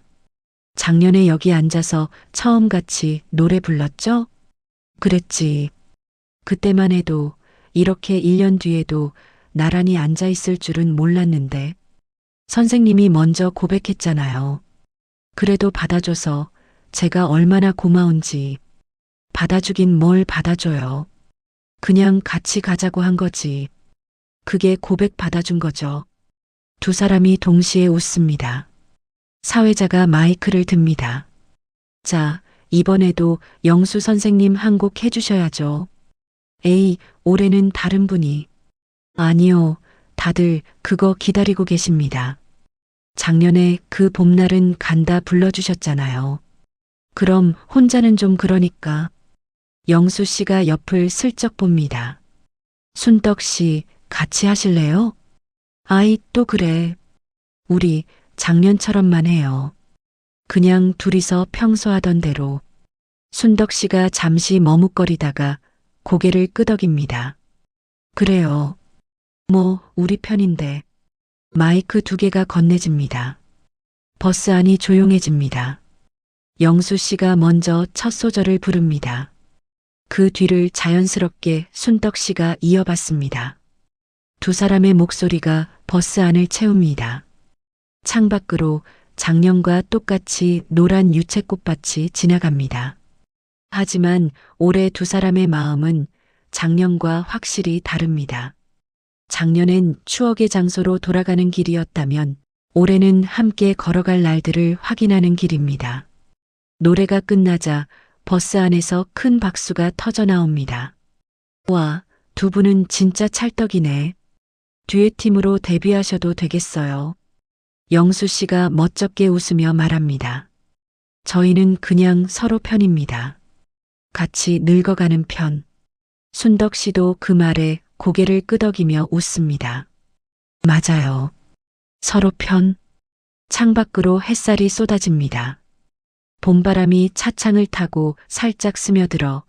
작년에 여기 앉아서 처음 같이 노래 불렀죠? 그랬지. 그때만 해도 이렇게 1년 뒤에도 나란히 앉아 있을 줄은 몰랐는데 선생님이 먼저 고백했잖아요. 그래도 받아줘서 제가 얼마나 고마운지. 받아주긴 뭘 받아줘요. 그냥 같이 가자고 한 거지. 그게 고백 받아준 거죠. 두 사람이 동시에 웃습니다. 사회자가 마이크를 듭니다. 자, 이번에도 영수 선생님 한 곡 해주셔야죠. 에이, 올해는 다른 분이. 아니요, 다들 그거 기다리고 계십니다. 작년에 그 봄날은 간다 불러주셨잖아요. 그럼 혼자는 좀 그러니까. 영수 씨가 옆을 슬쩍 봅니다. 순덕 씨, 같이 하실래요? 아이, 또 그래. 우리 작년처럼만 해요. 그냥 둘이서 평소 하던 대로. 순덕 씨가 잠시 머뭇거리다가 고개를 끄덕입니다. 그래요. 뭐, 우리 편인데. 마이크 두 개가 건네집니다. 버스 안이 조용해집니다. 영수 씨가 먼저 첫 소절을 부릅니다. 그 뒤를 자연스럽게 순덕 씨가 이어받습니다. 두 사람의 목소리가 버스 안을 채웁니다. 창밖으로 작년과 똑같이 노란 유채꽃밭이 지나갑니다. 하지만 올해 두 사람의 마음은 작년과 확실히 다릅니다. 작년엔 추억의 장소로 돌아가는 길이었다면 올해는 함께 걸어갈 날들을 확인하는 길입니다. 노래가 끝나자 버스 안에서 큰 박수가 터져 나옵니다. 와, 두 분은 진짜 찰떡이네. 듀엣팀으로 데뷔하셔도 되겠어요. 영수 씨가 멋쩍게 웃으며 말합니다. 저희는 그냥 서로 편입니다. 같이 늙어가는 편. 순덕 씨도 그 말에 고개를 끄덕이며 웃습니다. 맞아요. 서로 편. 창밖으로 햇살이 쏟아집니다. 봄바람이 차창을 타고 살짝 스며들어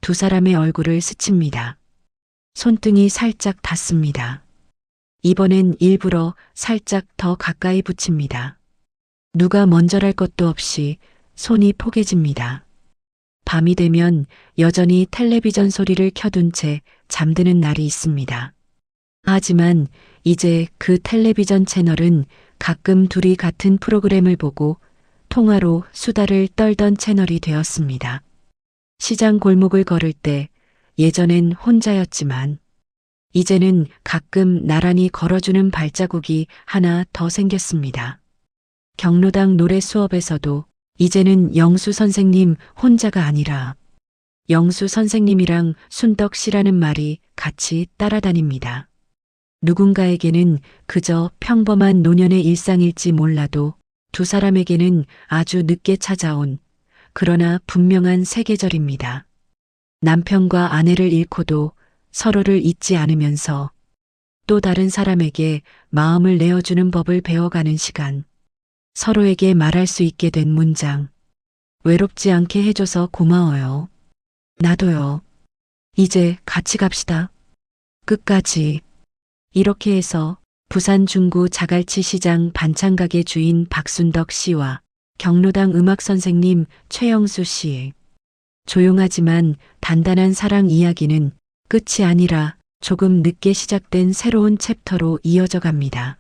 두 사람의 얼굴을 스칩니다. 손등이 살짝 닿습니다. 이번엔 일부러 살짝 더 가까이 붙입니다. 누가 먼저랄 것도 없이 손이 포개집니다. 밤이 되면 여전히 텔레비전 소리를 켜둔 채 잠드는 날이 있습니다. 하지만 이제 그 텔레비전 채널은 가끔 둘이 같은 프로그램을 보고 통화로 수다를 떨던 채널이 되었습니다. 시장 골목을 걸을 때 예전엔 혼자였지만 이제는 가끔 나란히 걸어주는 발자국이 하나 더 생겼습니다. 경로당 노래 수업에서도 이제는 영수 선생님 혼자가 아니라 영수 선생님이랑 순덕 씨라는 말이 같이 따라다닙니다. 누군가에게는 그저 평범한 노년의 일상일지 몰라도 두 사람에게는 아주 늦게 찾아온 그러나 분명한 세계절입니다. 남편과 아내를 잃고도 서로를 잊지 않으면서 또 다른 사람에게 마음을 내어주는 법을 배워가는 시간. 서로에게 말할 수 있게 된 문장. 외롭지 않게 해줘서 고마워요. 나도요. 이제 같이 갑시다. 끝까지. 이렇게 해서 부산 중구 자갈치 시장 반찬가게 주인 박순덕 씨와 경로당 음악 선생님 최영수 씨의 조용하지만 단단한 사랑 이야기는 끝이 아니라 조금 늦게 시작된 새로운 챕터로 이어져 갑니다.